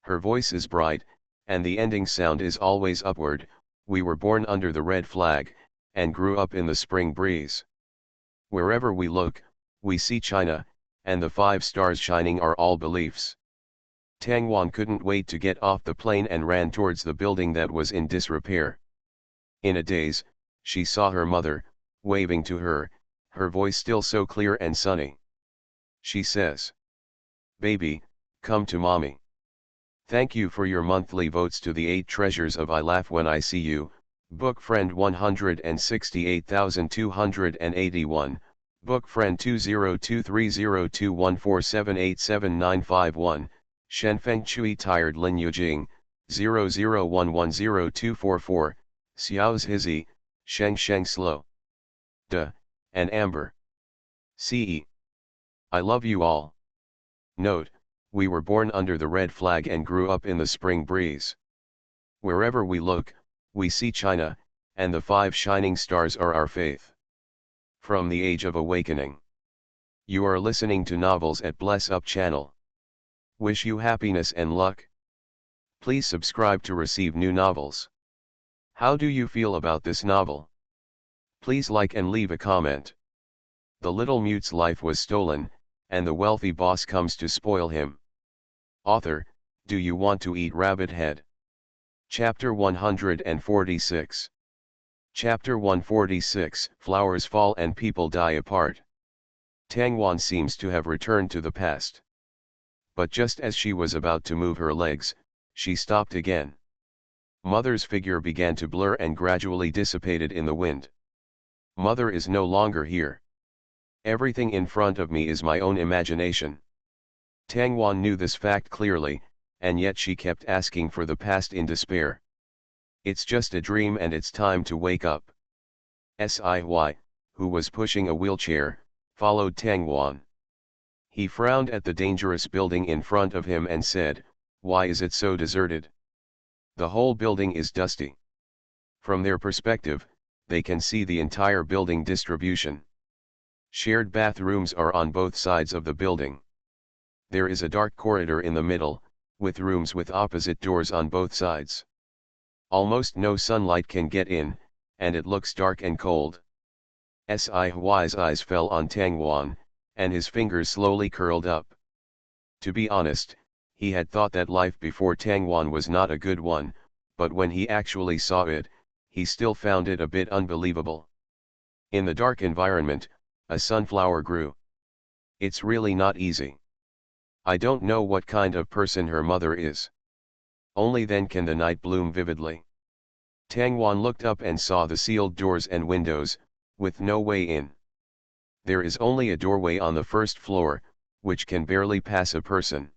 Her voice is bright, and the ending sound is always upward. We were born under the red flag, and grew up in the spring breeze. Wherever we look, we see China, and the 5 stars shining are all beliefs. Tang Wan couldn't wait to get off the plane and ran towards the building that was in disrepair. In a daze, she saw her mother, waving to her, her voice still so clear and sunny. She says, "Baby, come to mommy. Thank you for your monthly votes to the 8 treasures of I Laugh When I See You, Book Friend 168,281, Book Friend 20230214787951, Shenfeng Chui Tired Lin Yujing, 00110244, Xiao's Hizzy, Sheng Sheng Slow. De, and Amber. CE. I love you all. Note, we were born under the red flag and grew up in the spring breeze. Wherever we look, we see China, and the 5 shining stars are our faith. From the Age of Awakening. You are listening to Novels at Bless Up channel. Wish you happiness and luck. Please subscribe to receive new novels. How do you feel about this novel? Please like and leave a comment. The little mute's life was stolen, and the wealthy boss comes to spoil him. Author, do you want to eat rabbit head? Chapter 146. Chapter 146, Flowers fall and people die apart. Tang Wan seems to have returned to the past. But just as she was about to move her legs, she stopped again. Mother's figure began to blur and gradually dissipated in the wind. Mother is no longer here. Everything in front of me is my own imagination. Tang Wan knew this fact clearly, and yet she kept asking for the past in despair. It's just a dream and it's time to wake up. Sci-fi, who was pushing a wheelchair, followed Tang Wan. He frowned at the dangerous building in front of him and said, "Why is it so deserted? The whole building is dusty." From their perspective, they can see the entire building distribution. Shared bathrooms are on both sides of the building. There is a dark corridor in the middle, with rooms with opposite doors on both sides. Almost no sunlight can get in, and it looks dark and cold. Sci's eyes fell on Tang Wan, and his fingers slowly curled up. To be honest, he had thought that life before Tang Wan was not a good one, but when he actually saw it, he still found it a bit unbelievable. In the dark environment, a sunflower grew. It's really not easy. I don't know what kind of person her mother is. Only then can the night bloom vividly. Tang Wan looked up and saw the sealed doors and windows, with no way in. There is only a doorway on the first floor, which can barely pass a person.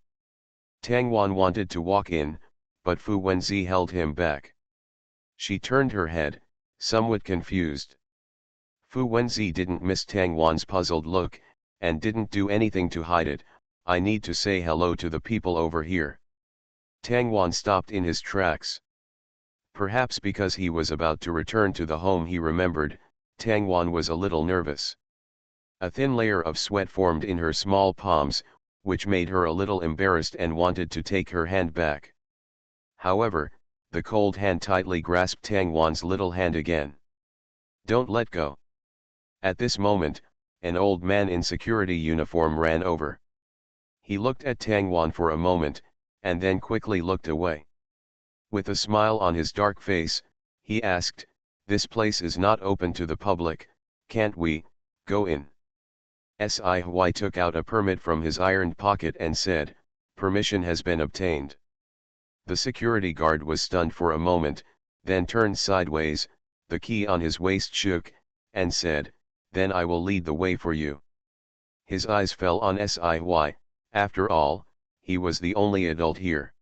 Tang Wan wanted to walk in, but Fu Wenzi held him back. She turned her head, somewhat confused. Fu Wenzi didn't miss Tang Wan's puzzled look, and didn't do anything to hide it. I need to say hello to the people over here. Tang Wan stopped in his tracks. Perhaps because he was about to return to the home he remembered, Tang Wan was a little nervous. A thin layer of sweat formed in her small palms, which made her a little embarrassed and wanted to take her hand back. However, the cold hand tightly grasped Tang Wan's little hand again. Don't let go. At this moment, an old man in security uniform ran over. He looked at Tang Wan for a moment, and then quickly looked away. With a smile on his dark face, he asked, "This place is not open to the public, can't we go in?" Sci-fi took out a permit from his ironed pocket and said, "Permission has been obtained." The security guard was stunned for a moment, then turned sideways, the key on his waist shook, and said, "Then I will lead the way for you." His eyes fell on Sci-fi, after all, he was the only adult here.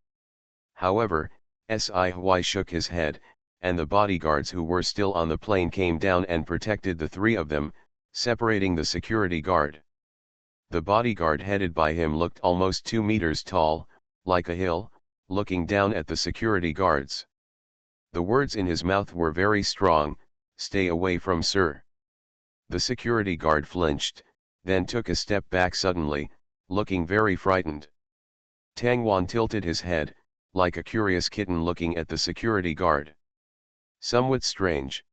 However, Sci-fi shook his head, and the bodyguards who were still on the plane came down and protected the three of them, separating the security guard. The bodyguard headed by him looked almost 2 meters tall, like a hill, looking down at the security guards. The words in his mouth were very strong, "Stay away from Sir." The security guard flinched, then took a step back suddenly, looking very frightened. Tang Wan tilted his head, like a curious kitten looking at the security guard. Somewhat strange.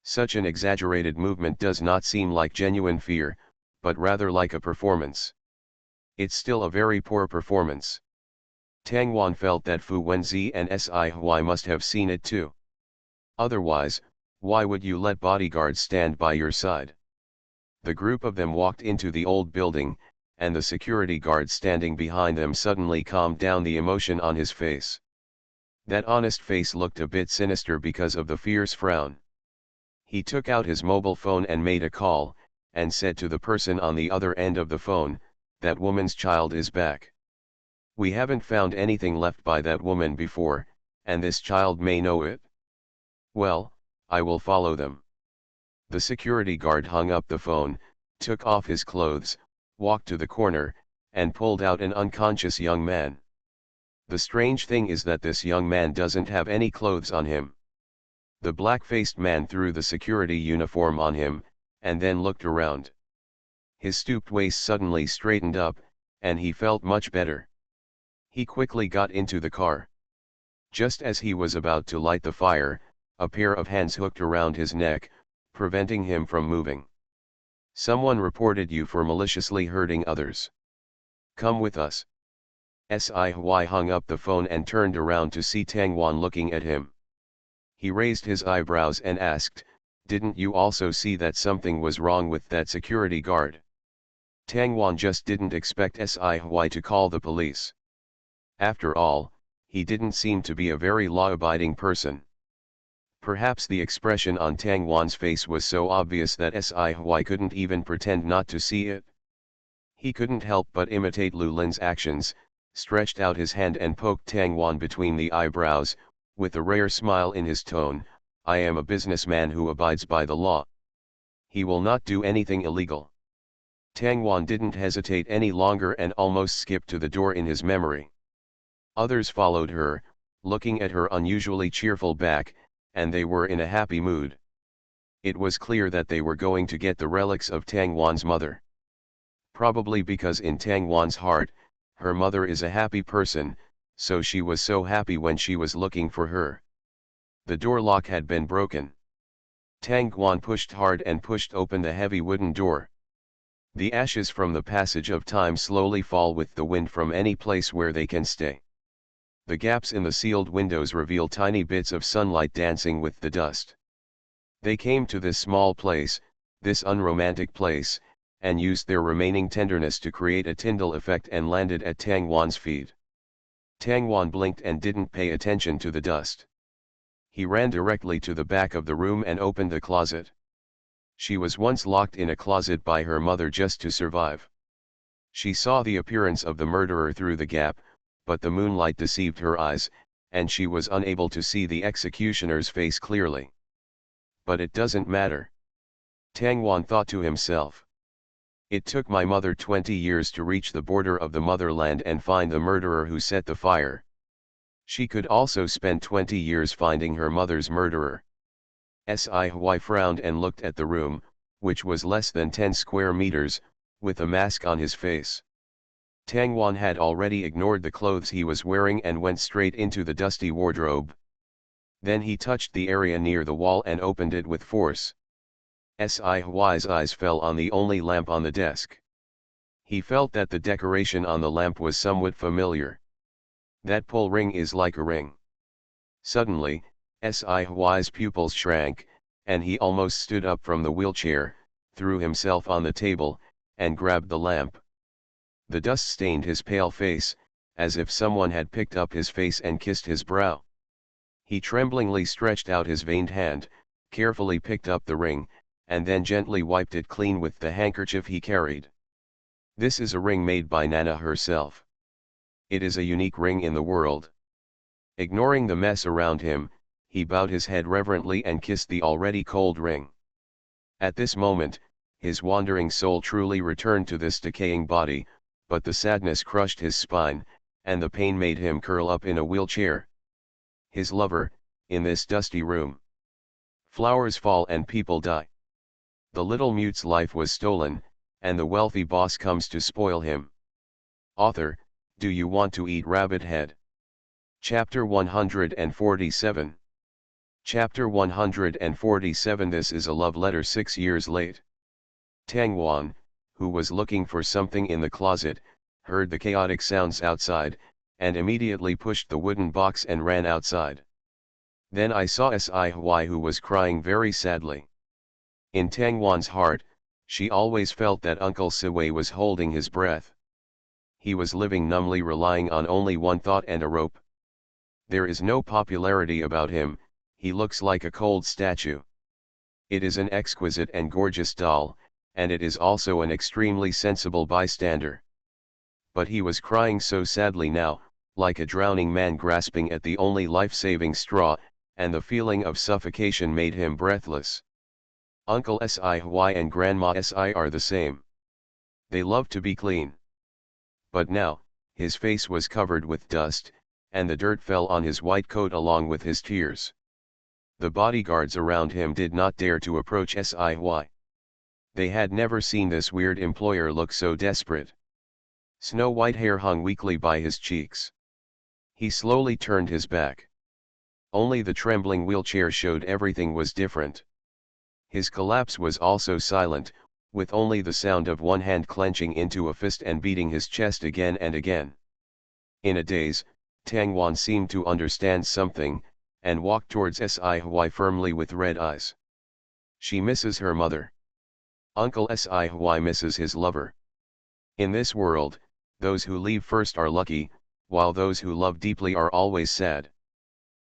Such an exaggerated movement does not seem like genuine fear, but rather like a performance. It's still a very poor performance. Tang Wan felt that Fu Wenzi and Sci must have seen it too. Otherwise, why would you let bodyguards stand by your side? The group of them walked into the old building, and the security guard standing behind them suddenly calmed down the emotion on his face. That honest face looked a bit sinister because of the fierce frown. He took out his mobile phone and made a call, and said to the person on the other end of the phone, "That woman's child is back. We haven't found anything left by that woman before, and this child may know it. Well, I will follow them." The security guard hung up the phone, took off his clothes, walked to the corner, and pulled out an unconscious young man. The strange thing is that this young man doesn't have any clothes on him. The black-faced man threw the security uniform on him, and then looked around. His stooped waist suddenly straightened up, and he felt much better. He quickly got into the car. Just as he was about to light the fire, a pair of hands hooked around his neck, preventing him from moving. "Someone reported you for maliciously hurting others. Come with us." Sci hung up the phone and turned around to see Tang Wan looking at him. He raised his eyebrows and asked, "Didn't you also see that something was wrong with that security guard?" Tang Wan just didn't expect Sci to call the police. After all, he didn't seem to be a very law-abiding person. Perhaps the expression on Tang Wan's face was so obvious that Sci couldn't even pretend not to see it. He couldn't help but imitate Lu Lin's actions, stretched out his hand and poked Tang Wan between the eyebrows, with a rare smile in his tone, "I am a businessman who abides by the law. He will not do anything illegal." Tang Wan didn't hesitate any longer and almost skipped to the door in his memory. Others followed her, looking at her unusually cheerful back, and they were in a happy mood. It was clear that they were going to get the relics of Tang Wan's mother. Probably because in Tang Wan's heart, her mother is a happy person, so she was so happy when she was looking for her. The door lock had been broken. Tang Wan pushed hard and pushed open the heavy wooden door. The ashes from the passage of time slowly fall with the wind from any place where they can stay. The gaps in the sealed windows reveal tiny bits of sunlight dancing with the dust. They came to this small place, this unromantic place, and used their remaining tenderness to create a Tyndall effect and landed at Tang Wan's feet. Tang Wan blinked and didn't pay attention to the dust. He ran directly to the back of the room and opened the closet. She was once locked in a closet by her mother just to survive. She saw the appearance of the murderer through the gap, but the moonlight deceived her eyes, and she was unable to see the executioner's face clearly. But it doesn't matter. Tang Wan thought to himself. It took my mother 20 years to reach the border of the motherland and find the murderer who set the fire. She could also spend 20 years finding her mother's murderer. Sci-fi frowned and looked at the room, which was less than 10 square meters, with a mask on his face. Tang Wan had already ignored the clothes he was wearing and went straight into the dusty wardrobe. Then he touched the area near the wall and opened it with force. Sci-fi's eyes fell on the only lamp on the desk. He felt that the decoration on the lamp was somewhat familiar. That pull ring is like a ring. Suddenly, Sci-fi's pupils shrank, and he almost stood up from the wheelchair, threw himself on the table, and grabbed the lamp. The dust stained his pale face, as if someone had picked up his face and kissed his brow. He tremblingly stretched out his veined hand, carefully picked up the ring, and then gently wiped it clean with the handkerchief he carried. This is a ring made by Nana herself. It is a unique ring in the world. Ignoring the mess around him, he bowed his head reverently and kissed the already cold ring. At this moment, his wandering soul truly returned to this decaying body, but the sadness crushed his spine, and the pain made him curl up in a wheelchair. His lover, in this dusty room. Flowers fall and people die. The little mute's life was stolen, and the wealthy boss comes to spoil him. Author, do you want to eat rabbit head? Chapter 147. Chapter 147. This is a love letter 6 years late. Tang Wan, who was looking for something in the closet, heard the chaotic sounds outside, and immediately pushed the wooden box and ran outside. Then I saw Sci-fi, who was crying very sadly. In Tang Wan's heart, she always felt that Uncle Siwei was holding his breath. He was living numbly, relying on only one thought and a rope. There is no popularity about him, he looks like a cold statue. It is an exquisite and gorgeous doll, and it is also an extremely sensible bystander. But he was crying so sadly now, like a drowning man grasping at the only life-saving straw, and the feeling of suffocation made him breathless. Uncle Si and Grandma Si are the same. They love to be clean. But now, his face was covered with dust, and the dirt fell on his white coat along with his tears. The bodyguards around him did not dare to approach Si. They had never seen this weird employer look so desperate. Snow-white hair hung weakly by his cheeks. He slowly turned his back. Only the trembling wheelchair showed everything was different. His collapse was also silent, with only the sound of one hand clenching into a fist and beating his chest again and again. In a daze, Tang Wan seemed to understand something, and walked towards Si firmly with red eyes. She misses her mother. Uncle Si misses his lover. In this world, those who leave first are lucky, while those who love deeply are always sad.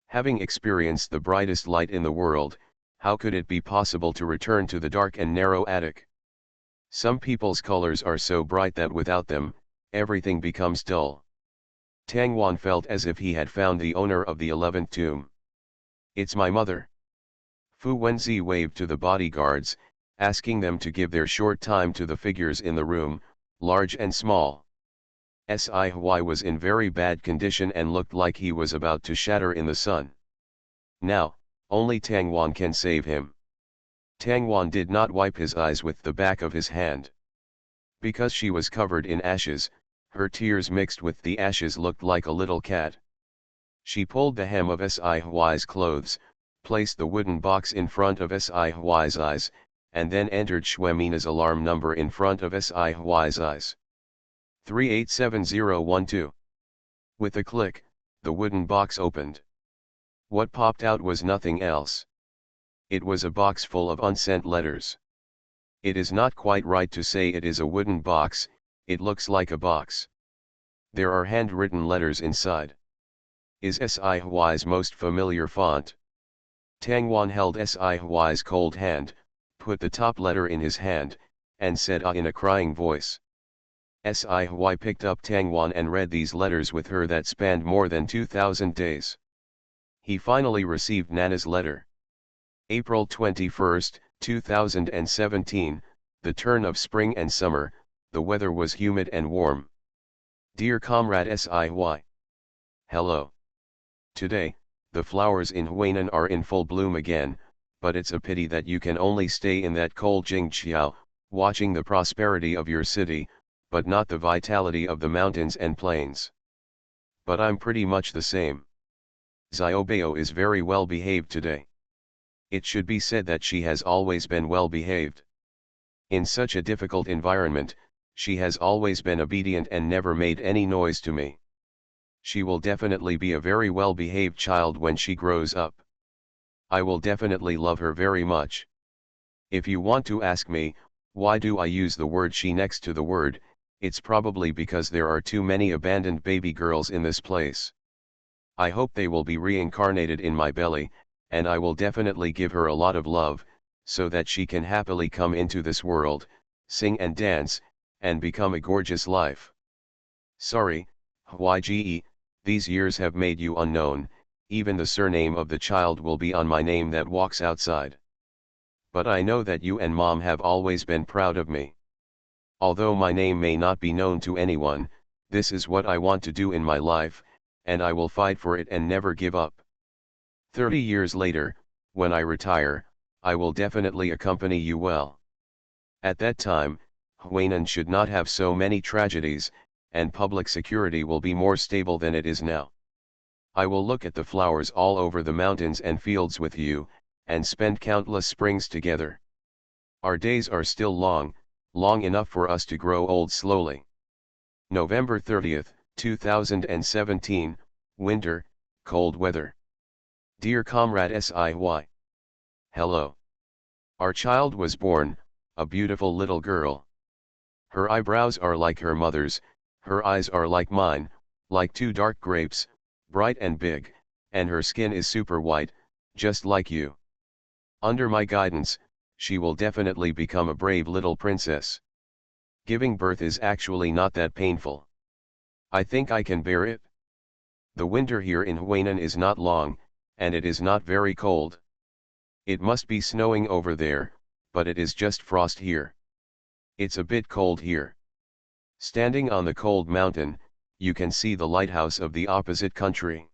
Having experienced the brightest light in the world, how could it be possible to return to the dark and narrow attic? Some people's colors are so bright that without them, everything becomes dull. Tang Wan felt as if he had found the owner of the 11th tomb. It's my mother. Fu Wenzi waved to the bodyguards, asking them to give their short time to the figures in the room, large and small. Si was in very bad condition and looked like he was about to shatter in the sun. Now, only Tang Wan can save him. Tang Wan did not wipe his eyes with the back of his hand. Because she was covered in ashes, her tears mixed with the ashes looked like a little cat. She pulled the hem of Si's clothes, placed the wooden box in front of Si's eyes, and then entered Shwemina's alarm number in front of Si's eyes. 387012. With a click, the wooden box opened. What popped out was nothing else. It was a box full of unsent letters. It is not quite right to say it is a wooden box, it looks like a box. There are handwritten letters inside. is Sci-fi's most familiar font. Tangwan held Sci-fi's cold hand, put the top letter in his hand, and said ah in a crying voice. Sci picked up Tangwan and read these letters with her that spanned more than 2,000 days. He finally received Nana's letter. April 21, 2017, the turn of spring and summer, the weather was humid and warm. Dear Comrade Sci. Hello. Today, the flowers in Huainan are in full bloom again, but it's a pity that you can only stay in that cold Jingqiao, watching the prosperity of your city, but not the vitality of the mountains and plains. But I'm pretty much the same. Xiaobao is very well behaved today. It should be said that she has always been well behaved. In such a difficult environment, she has always been obedient and never made any noise to me. She will definitely be a very well behaved child when she grows up. I will definitely love her very much. If you want to ask me, why do I use the word she next to the word, it's probably because there are too many abandoned baby girls in this place. I hope they will be reincarnated in my belly, and I will definitely give her a lot of love, so that she can happily come into this world, sing and dance, and become a gorgeous life. Sorry, YGE, these years have made you unknown, even the surname of the child will be on my name that walks outside. But I know that you and Mom have always been proud of me. Although my name may not be known to anyone, this is what I want to do in my life, and I will fight for it and never give up. 30 years later, when I retire, I will definitely accompany you well. At that time, Huainan should not have so many tragedies, and public security will be more stable than it is now. I will look at the flowers all over the mountains and fields with you, and spend countless springs together. Our days are still long, long enough for us to grow old slowly. November 30, 2017, winter, cold weather. Dear Comrade Siy. Hello. Our child was born, a beautiful little girl. Her eyebrows are like her mother's, her eyes are like mine, like two dark grapes, bright and big, and her skin is super white, just like you. Under my guidance, she will definitely become a brave little princess. Giving birth is actually not that painful. I think I can bear it. The winter here in Huainan is not long, and it is not very cold. It must be snowing over there, but it is just frost here. It's a bit cold here. Standing on the cold mountain, you can see the lighthouse of the opposite country.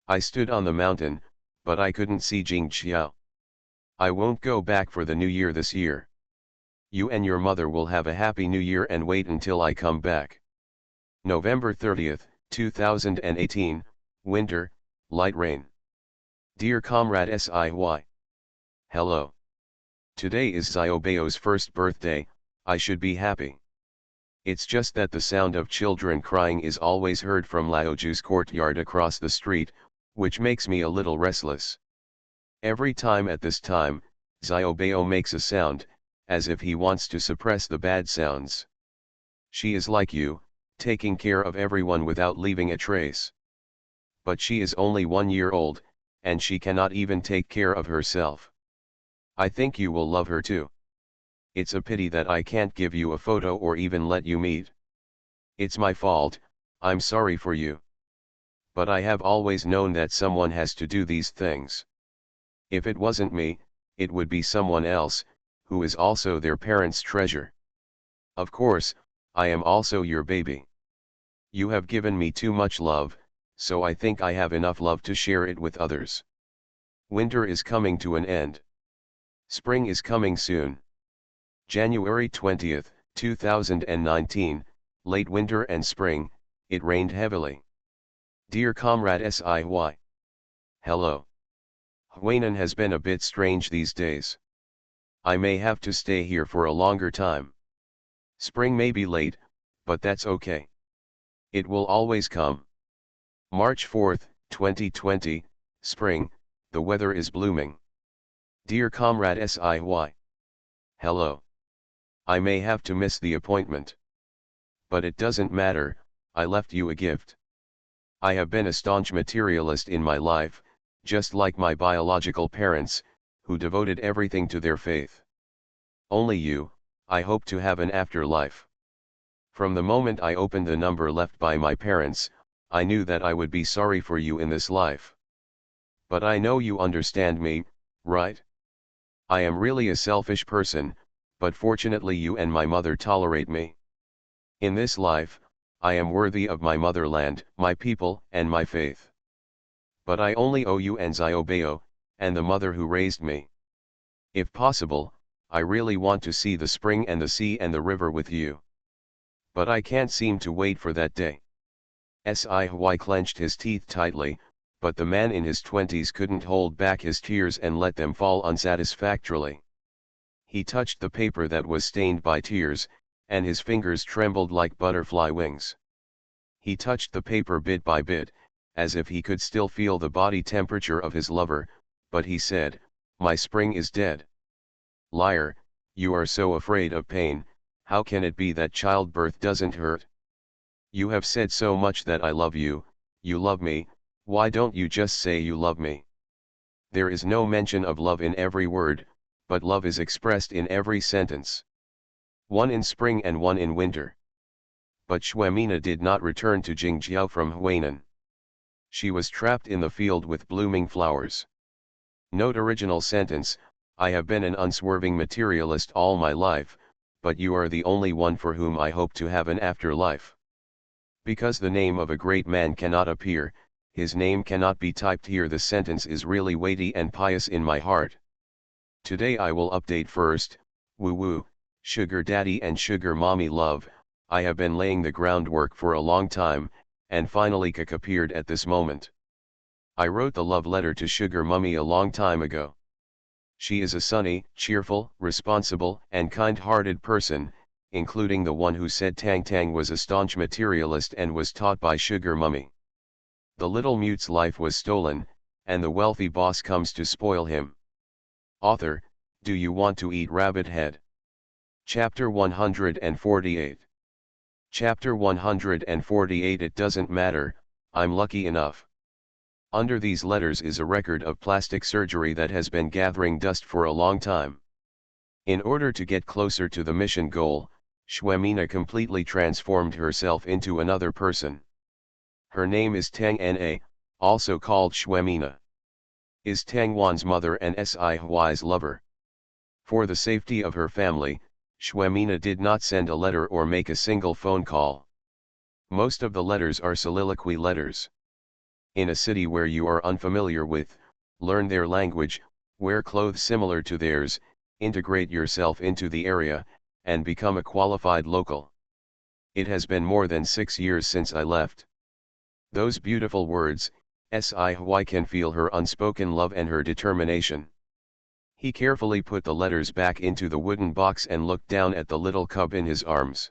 I stood on the mountain, but I couldn't see Jingqiao. I won't go back for the new year this year. You and your mother will have a happy new year and wait until I come back. November 30, 2018, winter, light rain. Dear Comrade Siy. Hello. Today is Xiaobao's first birthday, I should be happy. It's just that the sound of children crying is always heard from Laoju's courtyard across the street, which makes me a little restless. Every time at this time, Xiaobao makes a sound, as if he wants to suppress the bad sounds. She is like you, taking care of everyone without leaving a trace. But she is only 1 year old, and she cannot even take care of herself. I think you will love her too. It's a pity that I can't give you a photo or even let you meet. It's my fault, I'm sorry for you. But I have always known that someone has to do these things. If it wasn't me, it would be someone else, who is also their parents' treasure. Of course, I am also your baby. You have given me too much love, so I think I have enough love to share it with others. Winter is coming to an end. Spring is coming soon. January 20, 2019, late winter and spring, it rained heavily. Dear Comrade Siy. Hello. Huainan has been a bit strange these days. I may have to stay here for a longer time. Spring may be late, but that's okay. It will always come. March 4, 2020, spring, the weather is blooming. Dear Comrade Siy. Hello. I may have to miss the appointment. But it doesn't matter, I left you a gift. I have been a staunch materialist in my life, just like my biological parents, who devoted everything to their faith. Only you, I hope to have an afterlife. From the moment I opened the number left by my parents, I knew that I would be sorry for you in this life. But I know you understand me, right? I am really a selfish person, but fortunately you and my mother tolerate me. In this life, I am worthy of my motherland, my people, and my faith. But I only owe you and Xiaobao, and the mother who raised me. If possible, I really want to see the spring and the sea and the river with you. But I can't seem to wait for that day. Sci-fi clenched his teeth tightly, but the man in his 20s couldn't hold back his tears and let them fall unsatisfactorily. He touched the paper that was stained by tears, and his fingers trembled like butterfly wings. He touched the paper bit by bit, as if he could still feel the body temperature of his lover, but he said, "My spring is dead." Liar, you are so afraid of pain, how can it be that childbirth doesn't hurt? You have said so much that I love you, you love me, why don't you just say you love me? There is no mention of love in every word, but love is expressed in every sentence. One in spring and one in winter. But Xuemina did not return to Jingjiao from Huainan. She was trapped in the field with blooming flowers. Note original sentence, I have been an unswerving materialist all my life, but you are the only one for whom I hope to have an afterlife. Because the name of a great man cannot appear, his name cannot be typed here. The sentence is really weighty and pious in my heart. Today I will update first, woo woo, sugar daddy and sugar mommy love. I have been laying the groundwork for a long time, and finally Kak appeared at this moment. I wrote the love letter to sugar mummy a long time ago. She is a sunny, cheerful, responsible, and kind-hearted person, including the one who said Tang Tang was a staunch materialist and was taught by sugar mummy. The little mute's life was stolen, and the wealthy boss comes to spoil him. Author, do you want to eat rabbit head? Chapter 148. Chapter 148. It doesn't matter, I'm lucky enough. Under these letters is a record of plastic surgery that has been gathering dust for a long time. In order to get closer to the mission goal, Xuemina completely transformed herself into another person. Her name is Tang Na, also called Xuemina. Is Tang Wan's mother and Sci-fi's lover. For the safety of her family, Xuemina did not send a letter or make a single phone call. Most of the letters are soliloquy letters. In a city where you are unfamiliar with, learn their language, wear clothes similar to theirs, integrate yourself into the area, and become a qualified local. It has been more than 6 years since I left. Those beautiful words, Sci can feel her unspoken love and her determination. He carefully put the letters back into the wooden box and looked down at the little cub in his arms.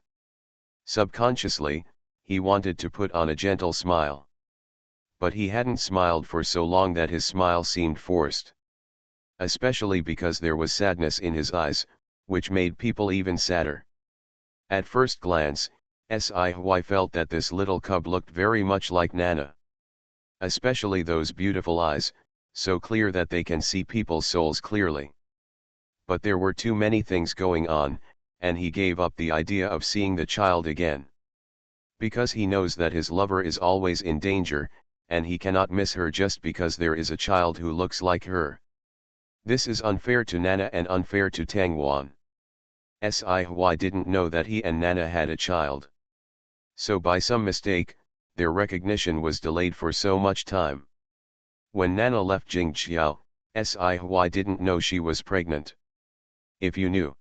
Subconsciously, he wanted to put on a gentle smile. But he hadn't smiled for so long that his smile seemed forced. Especially because there was sadness in his eyes, which made people even sadder. At first glance, Sci felt that this little cub looked very much like Nana. Especially those beautiful eyes, so clear that they can see people's souls clearly. But there were too many things going on, and he gave up the idea of seeing the child again. Because he knows that his lover is always in danger, and he cannot miss her just because there is a child who looks like her. This is unfair to Nana and unfair to Tang Wan. Sci didn't know that he and Nana had a child. So by some mistake, their recognition was delayed for so much time. When Nana left Jingjiao, Sci didn't know she was pregnant. If you knew.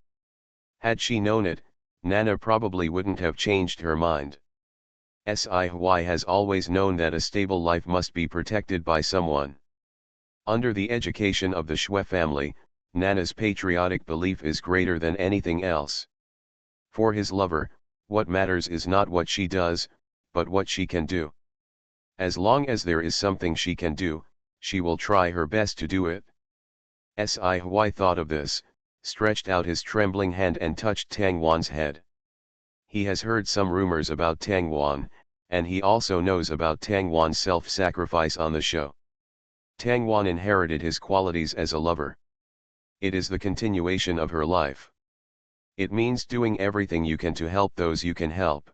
Had she known it, Nana probably wouldn't have changed her mind. Sci has always known that a stable life must be protected by someone. Under the education of the Xue family, Nana's patriotic belief is greater than anything else. For his lover, what matters is not what she does, but what she can do. As long as there is something she can do, she will try her best to do it. Sci thought of this, stretched out his trembling hand and touched Tang Wan's head. He has heard some rumors about Tang Wan, and he also knows about Tang Wan's self-sacrifice on the show. Tang Wan inherited his qualities as a lover. It is the continuation of her life. It means doing everything you can to help those you can help.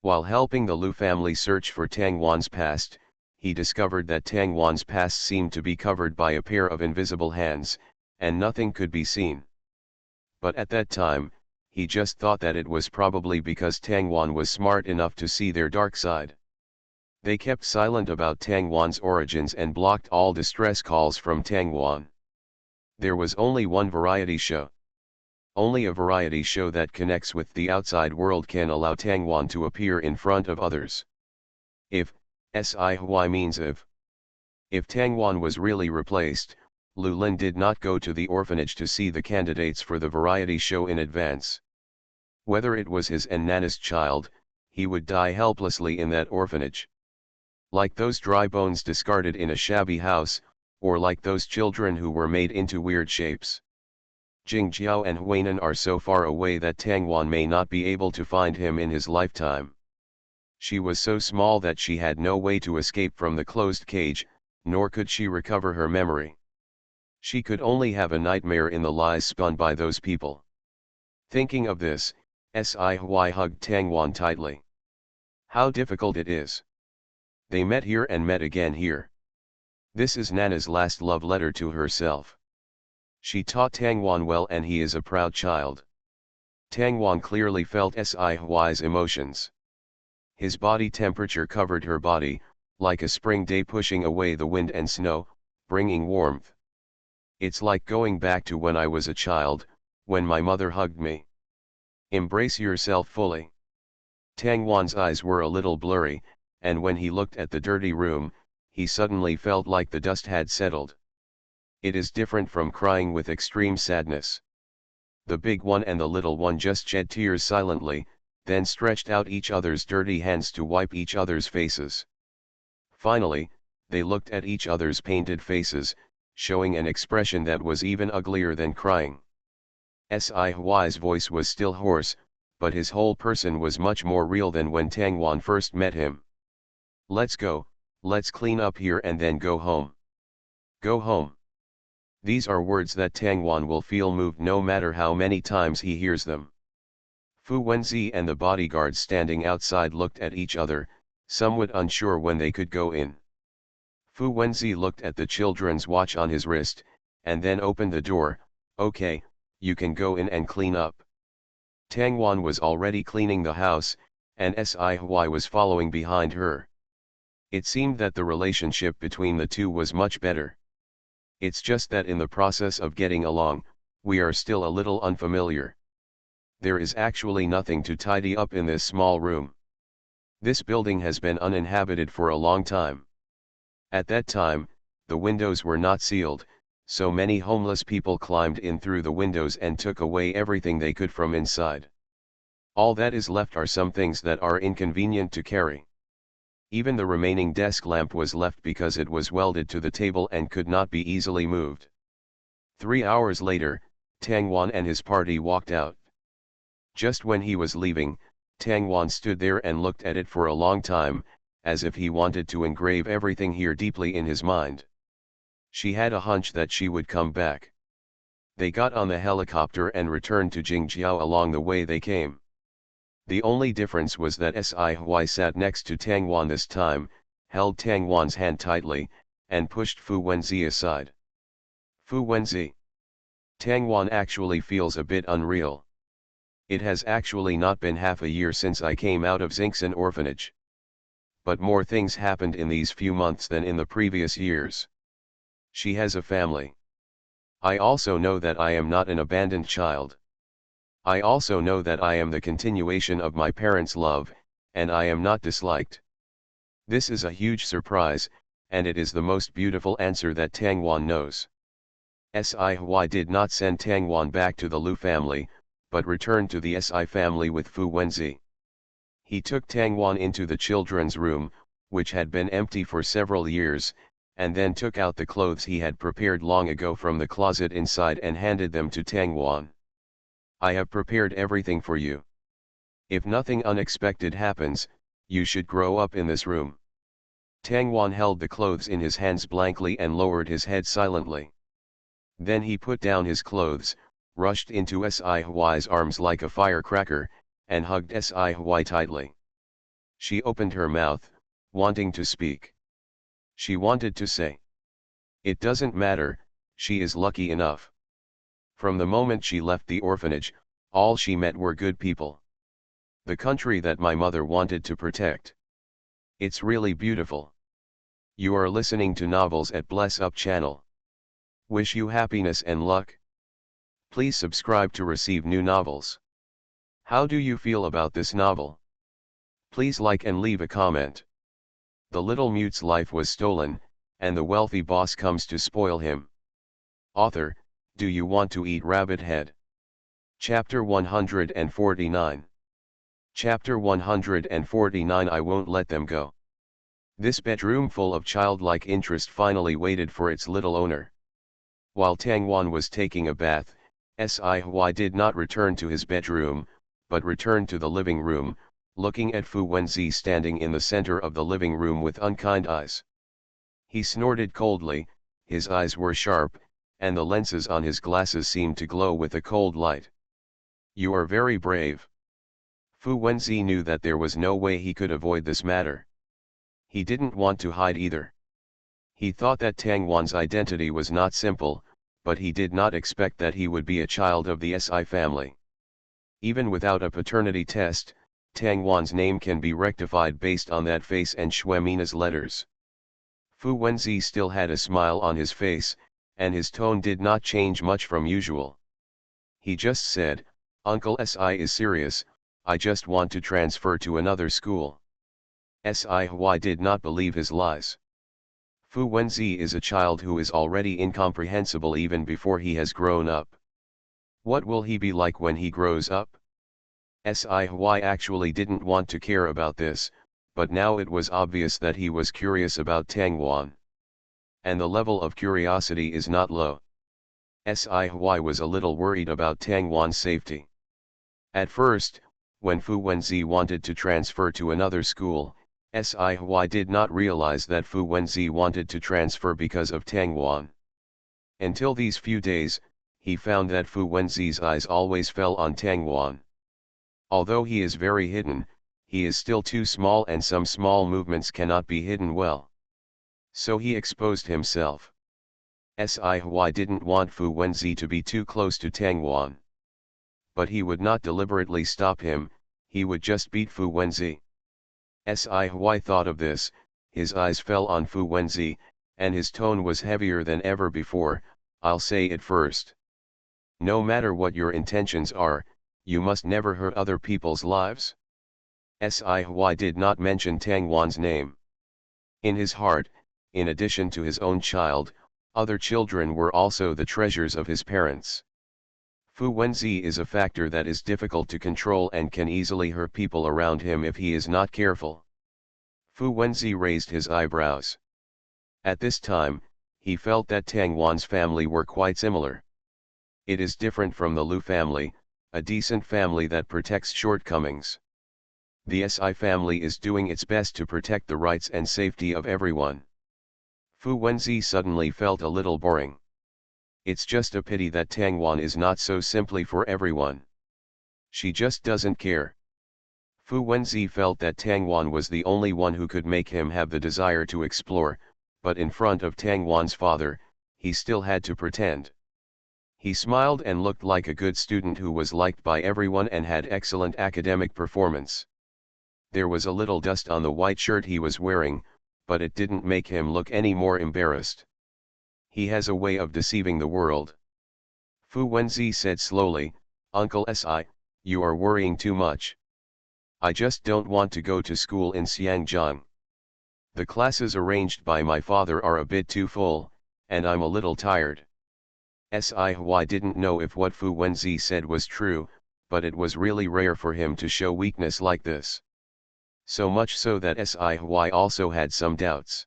While helping the Lu family search for Tang Wan's past, he discovered that Tang Wan's past seemed to be covered by a pair of invisible hands, and nothing could be seen. But at that time, he just thought that it was probably because Tang Wan was smart enough to see their dark side. They kept silent about Tang Wan's origins and blocked all distress calls from Tang Wan. There was only one variety show. Only a variety show that connects with the outside world can allow Tang Wan to appear in front of others. If, Sci-fi means if Tang Wan was really replaced, Lu Lin did not go to the orphanage to see the candidates for the variety show in advance. Whether it was his and Nana's child, he would die helplessly in that orphanage. Like those dry bones discarded in a shabby house, or like those children who were made into weird shapes. Jingjiao and Huainan are so far away that Tang Wan may not be able to find him in his lifetime. She was so small that she had no way to escape from the closed cage, nor could she recover her memory. She could only have a nightmare in the lies spun by those people. Thinking of this, Sci-fi hugged Tang Wan tightly. How difficult it is. They met here and met again here. This is Nana's last love letter to herself. She taught Tang Wan well and he is a proud child. Tang Wan clearly felt Sci-fi's emotions. His body temperature covered her body, like a spring day pushing away the wind and snow, bringing warmth. It's like going back to when I was a child, when my mother hugged me. Embrace yourself fully. Tang Wan's eyes were a little blurry, and when he looked at the dirty room, he suddenly felt like the dust had settled. It is different from crying with extreme sadness. The big one and the little one just shed tears silently, then stretched out each other's dirty hands to wipe each other's faces. Finally, they looked at each other's painted faces, showing an expression that was even uglier than crying. Sci-fi's voice was still hoarse, but his whole person was much more real than when Tang Wan first met him. Let's go, let's clean up here and then go home. Go home. These are words that Tang Wan will feel moved no matter how many times he hears them. Fu Wenzi and the bodyguards standing outside looked at each other, somewhat unsure when they could go in. Fu Wenzi looked at the children's watch on his wrist, and then opened the door. Okay, you can go in and clean up. Tang Wan was already cleaning the house, and Sci-fi was following behind her. It seemed that the relationship between the two was much better. It's just that in the process of getting along, we are still a little unfamiliar. There is actually nothing to tidy up in this small room. This building has been uninhabited for a long time. At that time, the windows were not sealed, so many homeless people climbed in through the windows and took away everything they could from inside. All that is left are some things that are inconvenient to carry. Even the remaining desk lamp was left because it was welded to the table and could not be easily moved. 3 hours later, Tang Wan and his party walked out. Just when he was leaving, Tang Wan stood there and looked at it for a long time, as if he wanted to engrave everything here deeply in his mind. She had a hunch that she would come back. They got on the helicopter and returned to Jingjiao along the way they came. The only difference was that Sci-fi sat next to Tang Wan this time, held Tang Wan's hand tightly, and pushed Fu Wenzi aside. Fu Wenzi. Tang Wan actually feels a bit unreal. It has actually not been half a year since I came out of Xingxin orphanage. But more things happened in these few months than in the previous years. She has a family. I also know that I am not an abandoned child. I also know that I am the continuation of my parents' love, and I am not disliked. This is a huge surprise, and it is the most beautiful answer that Tang Wan knows. Sci did not send Tang Wan back to the Lu family, but returned to the Si family with Fu Wenzi. He took Tang Wan into the children's room, which had been empty for several years, and then took out the clothes he had prepared long ago from the closet inside and handed them to Tang Wan. I have prepared everything for you. If nothing unexpected happens, You should grow up in this room. Tang Wan held the clothes in his hands blankly and lowered his head silently. Then he put down his clothes, rushed into Si-Hwai's arms like a firecracker, and hugged Si-Hwai tightly. She opened her mouth, wanting to speak. She wanted to say, "It doesn't matter, she is lucky enough. From the moment she left the orphanage, all she met were good people. The country that my mother wanted to protect. It's really beautiful." You are listening to Novels at Bless Up channel. Wish you happiness and luck. Please subscribe to receive new novels. How do you feel about this novel? Please like and leave a comment. The little mute's life was stolen, and the wealthy boss comes to spoil him. Author, do you want to eat rabbit head? Chapter 149. Chapter 149 I won't let them go. This bedroom full of childlike interest finally waited for its little owner. While Tang Wan was taking a bath, Si-Hwai did not return to his bedroom, but returned to the living room, looking at Fu Wenzi standing in the center of the living room with unkind eyes. He snorted coldly, his eyes were sharp, and the lenses on his glasses seemed to glow with a cold light. You are very brave. Fu Wenzi knew that there was no way he could avoid this matter. He didn't want to hide either. He thought that Tang Wan's identity was not simple, but he did not expect that he would be a child of the Si family. Even without a paternity test, Tang Wan's name can be rectified based on that face and Shwemina's letters. Fu Wenzi still had a smile on his face, and his tone did not change much from usual. He just said, "Uncle Si is serious, I just want to transfer to another school." Si-Hwai did not believe his lies. Fu Wenzi is a child who is already incomprehensible even before he has grown up. What will he be like when he grows up? Si-Hwai actually didn't want to care about this, but now it was obvious that he was curious about Tang Wan. And the level of curiosity is not low. Si-Hwai was a little worried about Tang Wan's safety. At first, when Fu Wenzi wanted to transfer to another school, Si-Hwai did not realize that Fu Wenzi wanted to transfer because of Tang Wan. Until these few days, he found that Fu Wenzi's eyes always fell on Tang Wan. Although he is very hidden, he is still too small and some small movements cannot be hidden well. So he exposed himself. Si-Hwai didn't want Fu Wenzi to be too close to Tang Wan. But he would not deliberately stop him, he would just beat Fu Wenzi. Si-Hwai thought of this, his eyes fell on Fu Wenzi, and his tone was heavier than ever before. "I'll say it first. No matter what your intentions are, you must never hurt other people's lives." Si-Hwai did not mention Tang Wan's name. In his heart, in addition to his own child, other children were also the treasures of his parents. Fu Wenzi is a factor that is difficult to control and can easily hurt people around him if he is not careful. Fu Wenzi raised his eyebrows. At this time, he felt that Tang Wan's family were quite similar. It is different from the Lu family, a decent family that protects shortcomings. The Si family is doing its best to protect the rights and safety of everyone. Fu Wenzi suddenly felt a little boring. It's just a pity that Tang Wan is not so simply for everyone. She just doesn't care. Fu Wenzi felt that Tang Wan was the only one who could make him have the desire to explore, but in front of Tang Wan's father, he still had to pretend. He smiled and looked like a good student who was liked by everyone and had excellent academic performance. There was a little dust on the white shirt he was wearing, but it didn't make him look any more embarrassed. He has a way of deceiving the world. Fu Wenzi said slowly, "Uncle Si, you are worrying too much. I just don't want to go to school in Xiangjiang. The classes arranged by my father are a bit too full, and I'm a little tired." Si-Hwai didn't know if what Fu Wenzi said was true, but it was really rare for him to show weakness like this. So much so that Si-Hwai also had some doubts.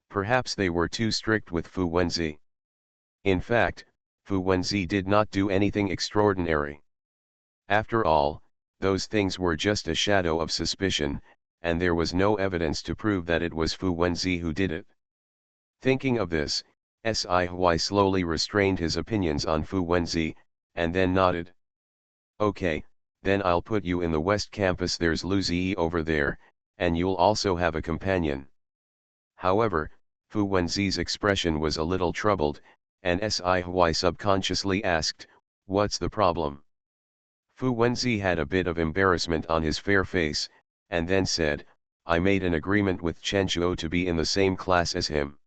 Perhaps they were too strict with Fu Wenzi. In fact, Fu Wenzi did not do anything extraordinary. After all, those things were just a shadow of suspicion, and there was no evidence to prove that it was Fu Wenzi who did it. Thinking of this, Sci-fi slowly restrained his opinions on Fu Wenzi, and then nodded. Okay, then I'll put you in the West Campus, there's Lu Ziyi over there, and you'll also have a companion. However, Fu Wenzi's expression was a little troubled, and Sci-fi subconsciously asked, "What's the problem?" Fu Wenzi had a bit of embarrassment on his fair face, and then said, "I made an agreement with Chen Shuo to be in the same class as him."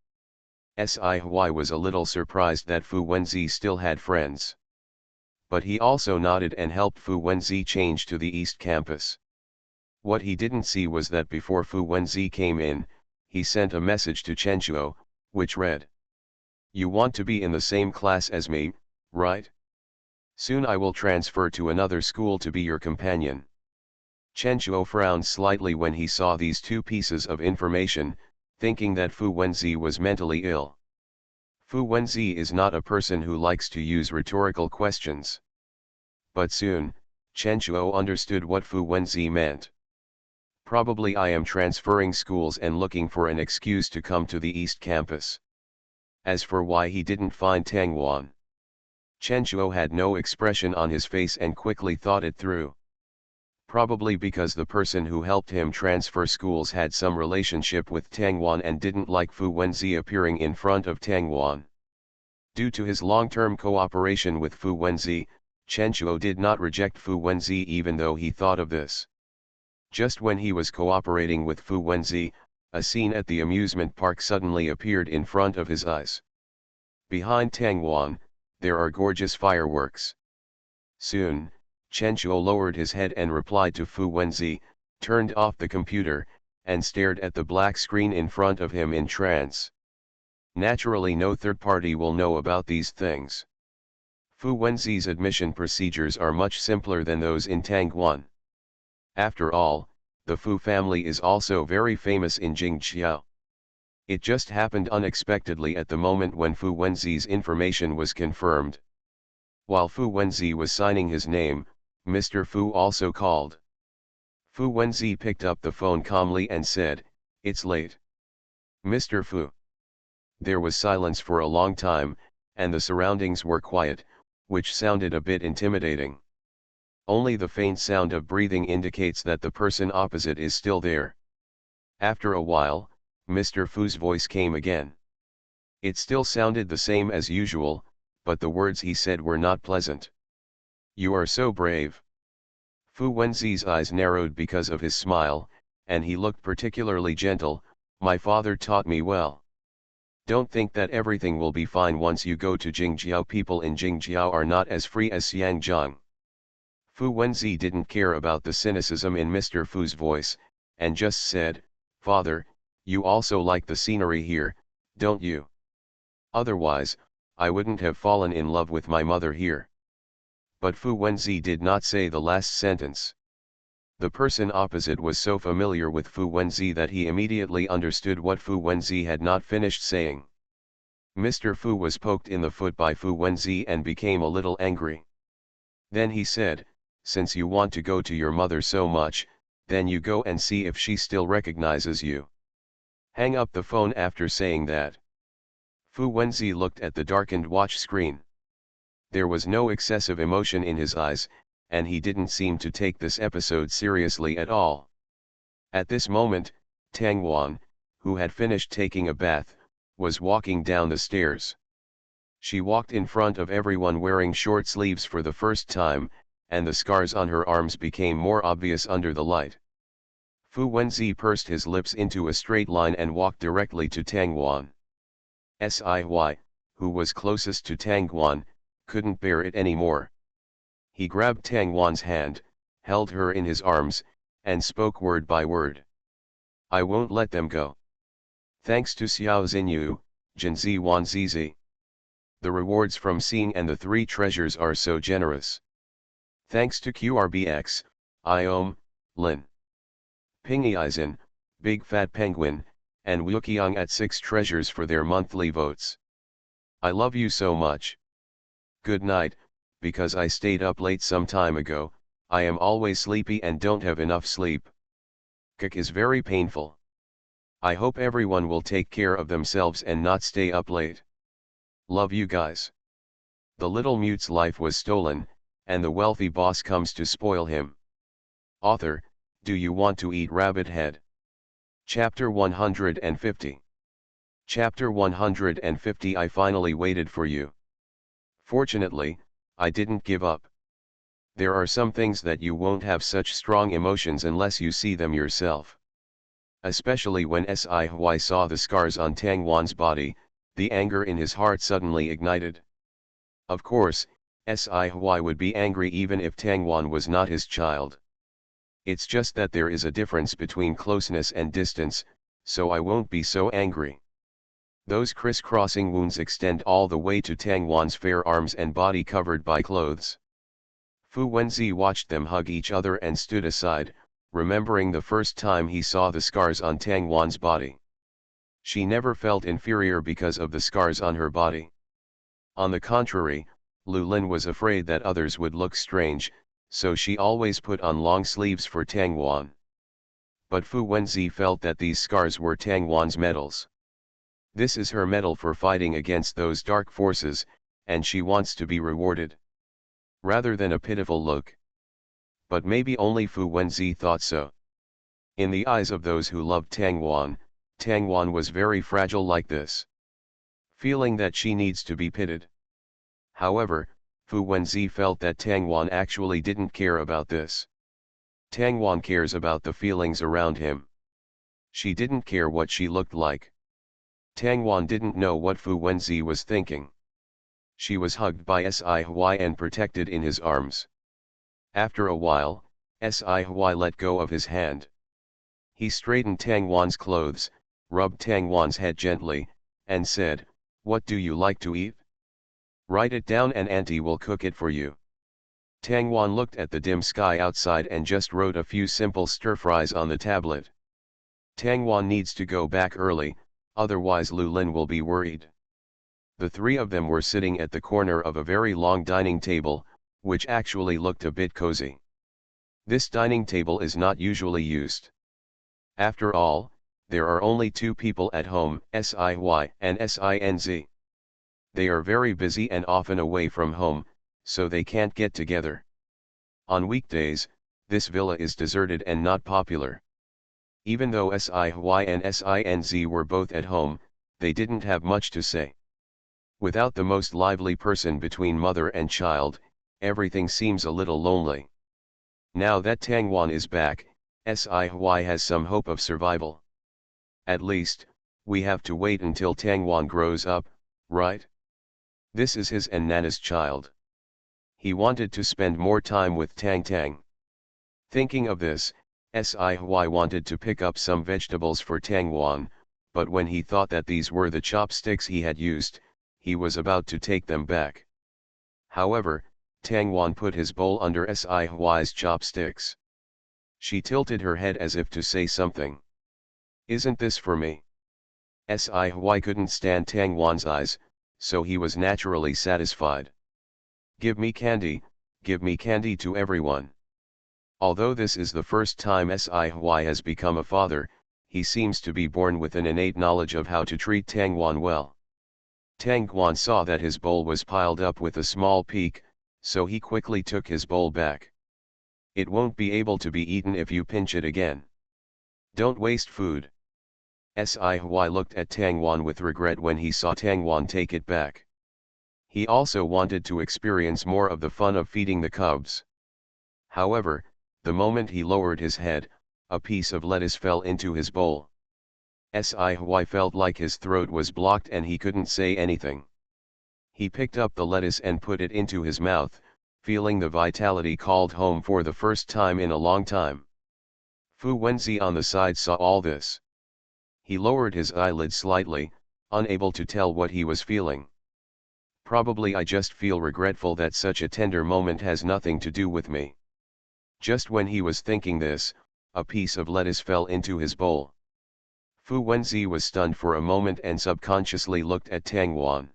Sci-Hui was a little surprised that Fu Wenzi still had friends. But he also nodded and helped Fu Wenzi change to the East Campus. What he didn't see was that before Fu Wenzi came in, he sent a message to Chen Shuo, which read, "You want to be in the same class as me, right? Soon I will transfer to another school to be your companion." Chen Shuo frowned slightly when he saw these two pieces of information, thinking that Fu Wenzi was mentally ill. Fu Wenzi is not a person who likes to use rhetorical questions. But soon, Chen Shuo understood what Fu Wenzi meant. Probably I am transferring schools and looking for an excuse to come to the East Campus. As for why he didn't find Tang Wan, Chen Shuo had no expression on his face and quickly thought it through. Probably because the person who helped him transfer schools had some relationship with Tang Wan and didn't like Fu Wenzi appearing in front of Tang Wan. Due to his long-term cooperation with Fu Wenzi, Chen Shuo did not reject Fu Wenzi even though he thought of this. Just when he was cooperating with Fu Wenzi, a scene at the amusement park suddenly appeared in front of his eyes. Behind Tang Wan, there are gorgeous fireworks. Soon, Chen Shuo lowered his head and replied to Fu Wenzi, turned off the computer, and stared at the black screen in front of him in trance. Naturally, no third party will know about these things. Fu Wenzi's admission procedures are much simpler than those in Tangwan. After all, the Fu family is also very famous in Jingqiao. It just happened unexpectedly at the moment when Fu Wenzi's information was confirmed. While Fu Wenzi was signing his name, Mr. Fu also called. Fu Wenzi picked up the phone calmly and said, "It's late." "Mr. Fu." There was silence for a long time, and the surroundings were quiet, which sounded a bit intimidating. Only the faint sound of breathing indicates that the person opposite is still there. After a while, Mr. Fu's voice came again. It still sounded the same as usual, but the words he said were not pleasant. "You are so brave." Fu Wenzi's eyes narrowed because of his smile, and he looked particularly gentle. "My father taught me well. Don't think that everything will be fine once you go to Jingjiao. People in Jingjiao are not as free as Xiangjiang." Fu Wenzi didn't care about the cynicism in Mr. Fu's voice, and just said, "Father, you also like the scenery here, don't you? Otherwise, I wouldn't have fallen in love with my mother here." But Fu Wenzi did not say the last sentence. The person opposite was so familiar with Fu Wenzi that he immediately understood what Fu Wenzi had not finished saying. Mr. Fu was poked in the foot by Fu Wenzi and became a little angry. Then he said, "Since you want to go to your mother so much, then you go and see if she still recognizes you." Hang up the phone after saying that. Fu Wenzi looked at the darkened watch screen. There was no excessive emotion in his eyes, and he didn't seem to take this episode seriously at all. At this moment, Tang Wan, who had finished taking a bath, was walking down the stairs. She walked in front of everyone wearing short sleeves for the first time, and the scars on her arms became more obvious under the light. Fu Wenzi pursed his lips into a straight line and walked directly to Tang Wan. Sci-Hui, who was closest to Tang Wan, couldn't bear it anymore. He grabbed Tang Wan's hand, held her in his arms, and spoke word by word. "I won't let them go. Thanks to Xiao Xinyu, Jinzi Wan Zizi. The rewards from seeing and the three treasures are so generous. Thanks to QRBX, Iom, Lin, Pingyizin, Big Fat Penguin, and Wuqiang at 6 treasures for their monthly votes. I love you so much. Good night. Because I stayed up late some time ago, I am always sleepy and don't have enough sleep. Kak is very painful. I hope everyone will take care of themselves and not stay up late. Love you guys. The little mute's life was stolen, and the wealthy boss comes to spoil him. Author, do you want to eat rabbit head? Chapter 150. Chapter 150. I finally waited for you. Fortunately, I didn't give up. There are some things that you won't have such strong emotions unless you see them yourself. Especially when Sci-fi saw the scars on Tang Wan's body, the anger in his heart suddenly ignited. Of course, Sci-fi would be angry even if Tang Wan was not his child. It's just that there is a difference between closeness and distance, so I won't be so angry. Those crisscrossing wounds extend all the way to Tang Wan's fair arms and body covered by clothes. Fu Wenzi watched them hug each other and stood aside, remembering the first time he saw the scars on Tang Wan's body. She never felt inferior because of the scars on her body. On the contrary, Lu Lin was afraid that others would look strange, so she always put on long sleeves for Tang Wan. But Fu Wenzi felt that these scars were Tang Wan's medals. This is her medal for fighting against those dark forces, and she wants to be rewarded. Rather than a pitiful look. But maybe only Fu Wenzi thought so. In the eyes of those who loved Tang Wan was very fragile like this. Feeling that she needs to be pitied. However, Fu Wenzi felt that Tang Wan actually didn't care about this. Tang Wan cares about the feelings around him. She didn't care what she looked like. Tang Wan didn't know what Fu Wenzi was thinking. She was hugged by Sci-fi and protected in his arms. After a while, Sci-fi let go of his hand. He straightened Tang Wan's clothes, rubbed Tang Wan's head gently, and said, "What do you like to eat? Write it down and Auntie will cook it for you." Tang Wan looked at the dim sky outside and just wrote a few simple stir-fries on the tablet. Tang Wan needs to go back early, otherwise Lu Lin will be worried. The three of them were sitting at the corner of a very long dining table, which actually looked a bit cozy. This dining table is not usually used. After all, there are only two people at home, Sci-fi and Sinz. They are very busy and often away from home, so they can't get together. On weekdays, this villa is deserted and not popular. Even though Sci-fi and Sinz were both at home, they didn't have much to say. Without the most lively person between mother and child, everything seems a little lonely. Now that Tang Wan is back, Sci-fi has some hope of survival. At least, we have to wait until Tang Wan grows up, right? This is his and Nana's child. He wanted to spend more time with Tang Tang. Thinking of this, Sci-fi wanted to pick up some vegetables for Tang Wan, but when he thought that these were the chopsticks he had used, he was about to take them back. However, Tang Wan put his bowl under Sci-fi's chopsticks. She tilted her head as if to say something. "Isn't this for me?" Sci-fi couldn't stand Tang Wan's eyes, so he was naturally satisfied. Give me candy to everyone." Although this is the first time Sci-fi has become a father, he seems to be born with an innate knowledge of how to treat Tang Wan well. Tang Wan saw that his bowl was piled up with a small peak, so he quickly took his bowl back. "It won't be able to be eaten if you pinch it again. Don't waste food." Sci-fi looked at Tang Wan with regret when he saw Tang Wan take it back. He also wanted to experience more of the fun of feeding the cubs. However, the moment he lowered his head, a piece of lettuce fell into his bowl. Sci-fi felt like his throat was blocked and he couldn't say anything. He picked up the lettuce and put it into his mouth, feeling the vitality called home for the first time in a long time. Fu Wenzi on the side saw all this. He lowered his eyelids slightly, unable to tell what he was feeling. "Probably I just feel regretful that such a tender moment has nothing to do with me." Just when he was thinking this, a piece of lettuce fell into his bowl. Fu Wenzi was stunned for a moment and subconsciously looked at Tang Wan.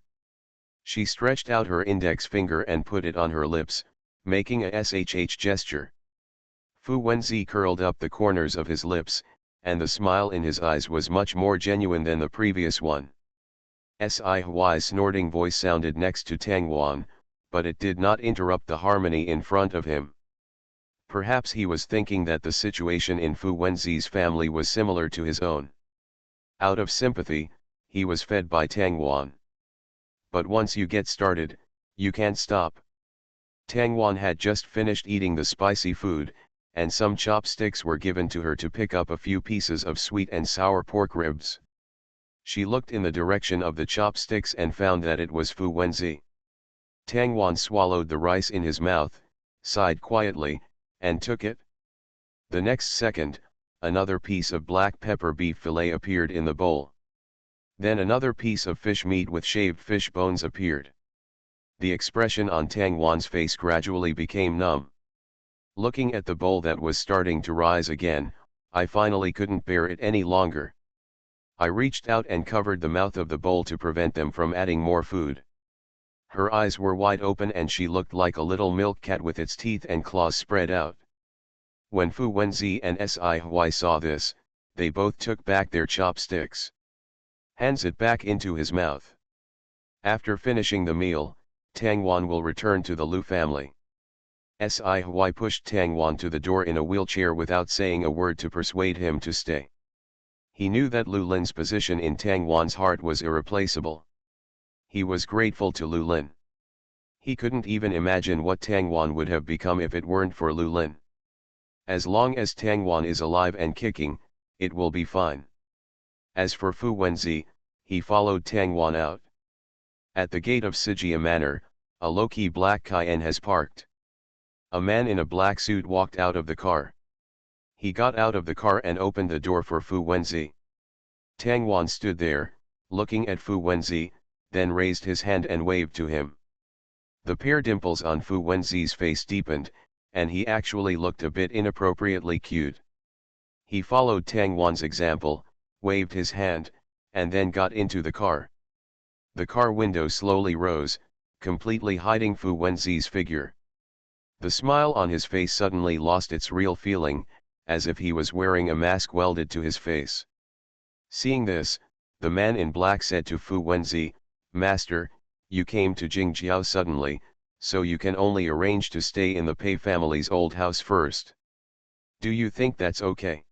She stretched out her index finger and put it on her lips, making a SHH gesture. Fu Wenzi curled up the corners of his lips, and the smile in his eyes was much more genuine than the previous one. Sci's snorting voice sounded next to Tang Wan, but it did not interrupt the harmony in front of him. Perhaps he was thinking that the situation in Fu Wenzi's family was similar to his own. Out of sympathy, he was fed by Tang Wan. But once you get started, you can't stop. Tang Wan had just finished eating the spicy food, and some chopsticks were given to her to pick up a few pieces of sweet and sour pork ribs. She looked in the direction of the chopsticks and found that it was Fu Wenzi. Tang Wan swallowed the rice in his mouth, sighed quietly, and took it. The next second, another piece of black pepper beef fillet appeared in the bowl. Then another piece of fish meat with shaved fish bones appeared. The expression on Tang Wan's face gradually became numb. Looking at the bowl that was starting to rise again, I finally couldn't bear it any longer. I reached out and covered the mouth of the bowl to prevent them from adding more food. Her eyes were wide open and she looked like a little milk cat with its teeth and claws spread out. When Fu Wenzi and Sci saw this, they both took back their chopsticks. Hands it back into his mouth. After finishing the meal, Tang Wan will return to the Lu family. Sci pushed Tang Wan to the door in a wheelchair without saying a word to persuade him to stay. He knew that Lu Lin's position in Tang Wan's heart was irreplaceable. He was grateful to Lu Lin. He couldn't even imagine what Tang Wan would have become if it weren't for Lu Lin. As long as Tang Wan is alive and kicking, it will be fine. As for Fu Wenzi, he followed Tang Wan out. At the gate of Sijia Manor, a low-key black Cayenne has parked. A man in a black suit walked out of the car. He got out of the car and opened the door for Fu Wenzi. Tang Wan stood there, looking at Fu Wenzi, then raised his hand and waved to him. The pear dimples on Fu Wenzi's face deepened, and he actually looked a bit inappropriately cute. He followed Tang Wan's example, waved his hand, and then got into the car. The car window slowly rose, completely hiding Fu Wenzi's figure. The smile on his face suddenly lost its real feeling, as if he was wearing a mask welded to his face. Seeing this, the man in black said to Fu Wenzi, "Master, you came to Jingjiao suddenly, so you can only arrange to stay in the Pei family's old house first. Do you think that's okay?"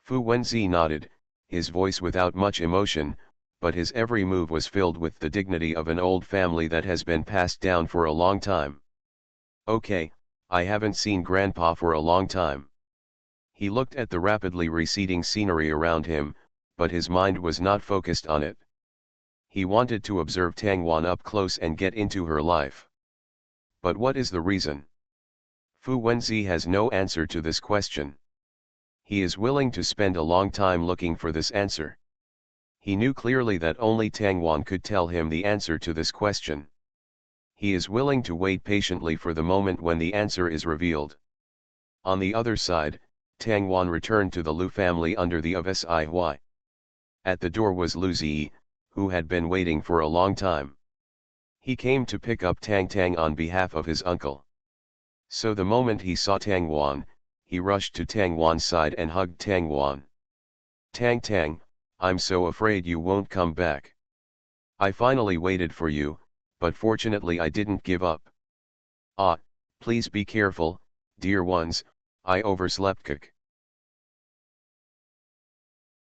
Fu Wenzi nodded, his voice without much emotion, but his every move was filled with the dignity of an old family that has been passed down for a long time. "Okay, I haven't seen Grandpa for a long time." He looked at the rapidly receding scenery around him, but his mind was not focused on it. He wanted to observe Tang Wan up close and get into her life. But what is the reason? Fu Wenzi has no answer to this question. He is willing to spend a long time looking for this answer. He knew clearly that only Tang Wan could tell him the answer to this question. He is willing to wait patiently for the moment when the answer is revealed. On the other side, Tang Wan returned to the Lu family under the of Sci. At the door was Lu Zi, who had been waiting for a long time. He came to pick up Tang Tang on behalf of his uncle. So the moment he saw Tang Wan, he rushed to Tang Wan's side and hugged Tang Wan. "Tang Tang, I'm so afraid you won't come back. I finally waited for you, but fortunately I didn't give up. Ah, please be careful, dear ones, I overslept.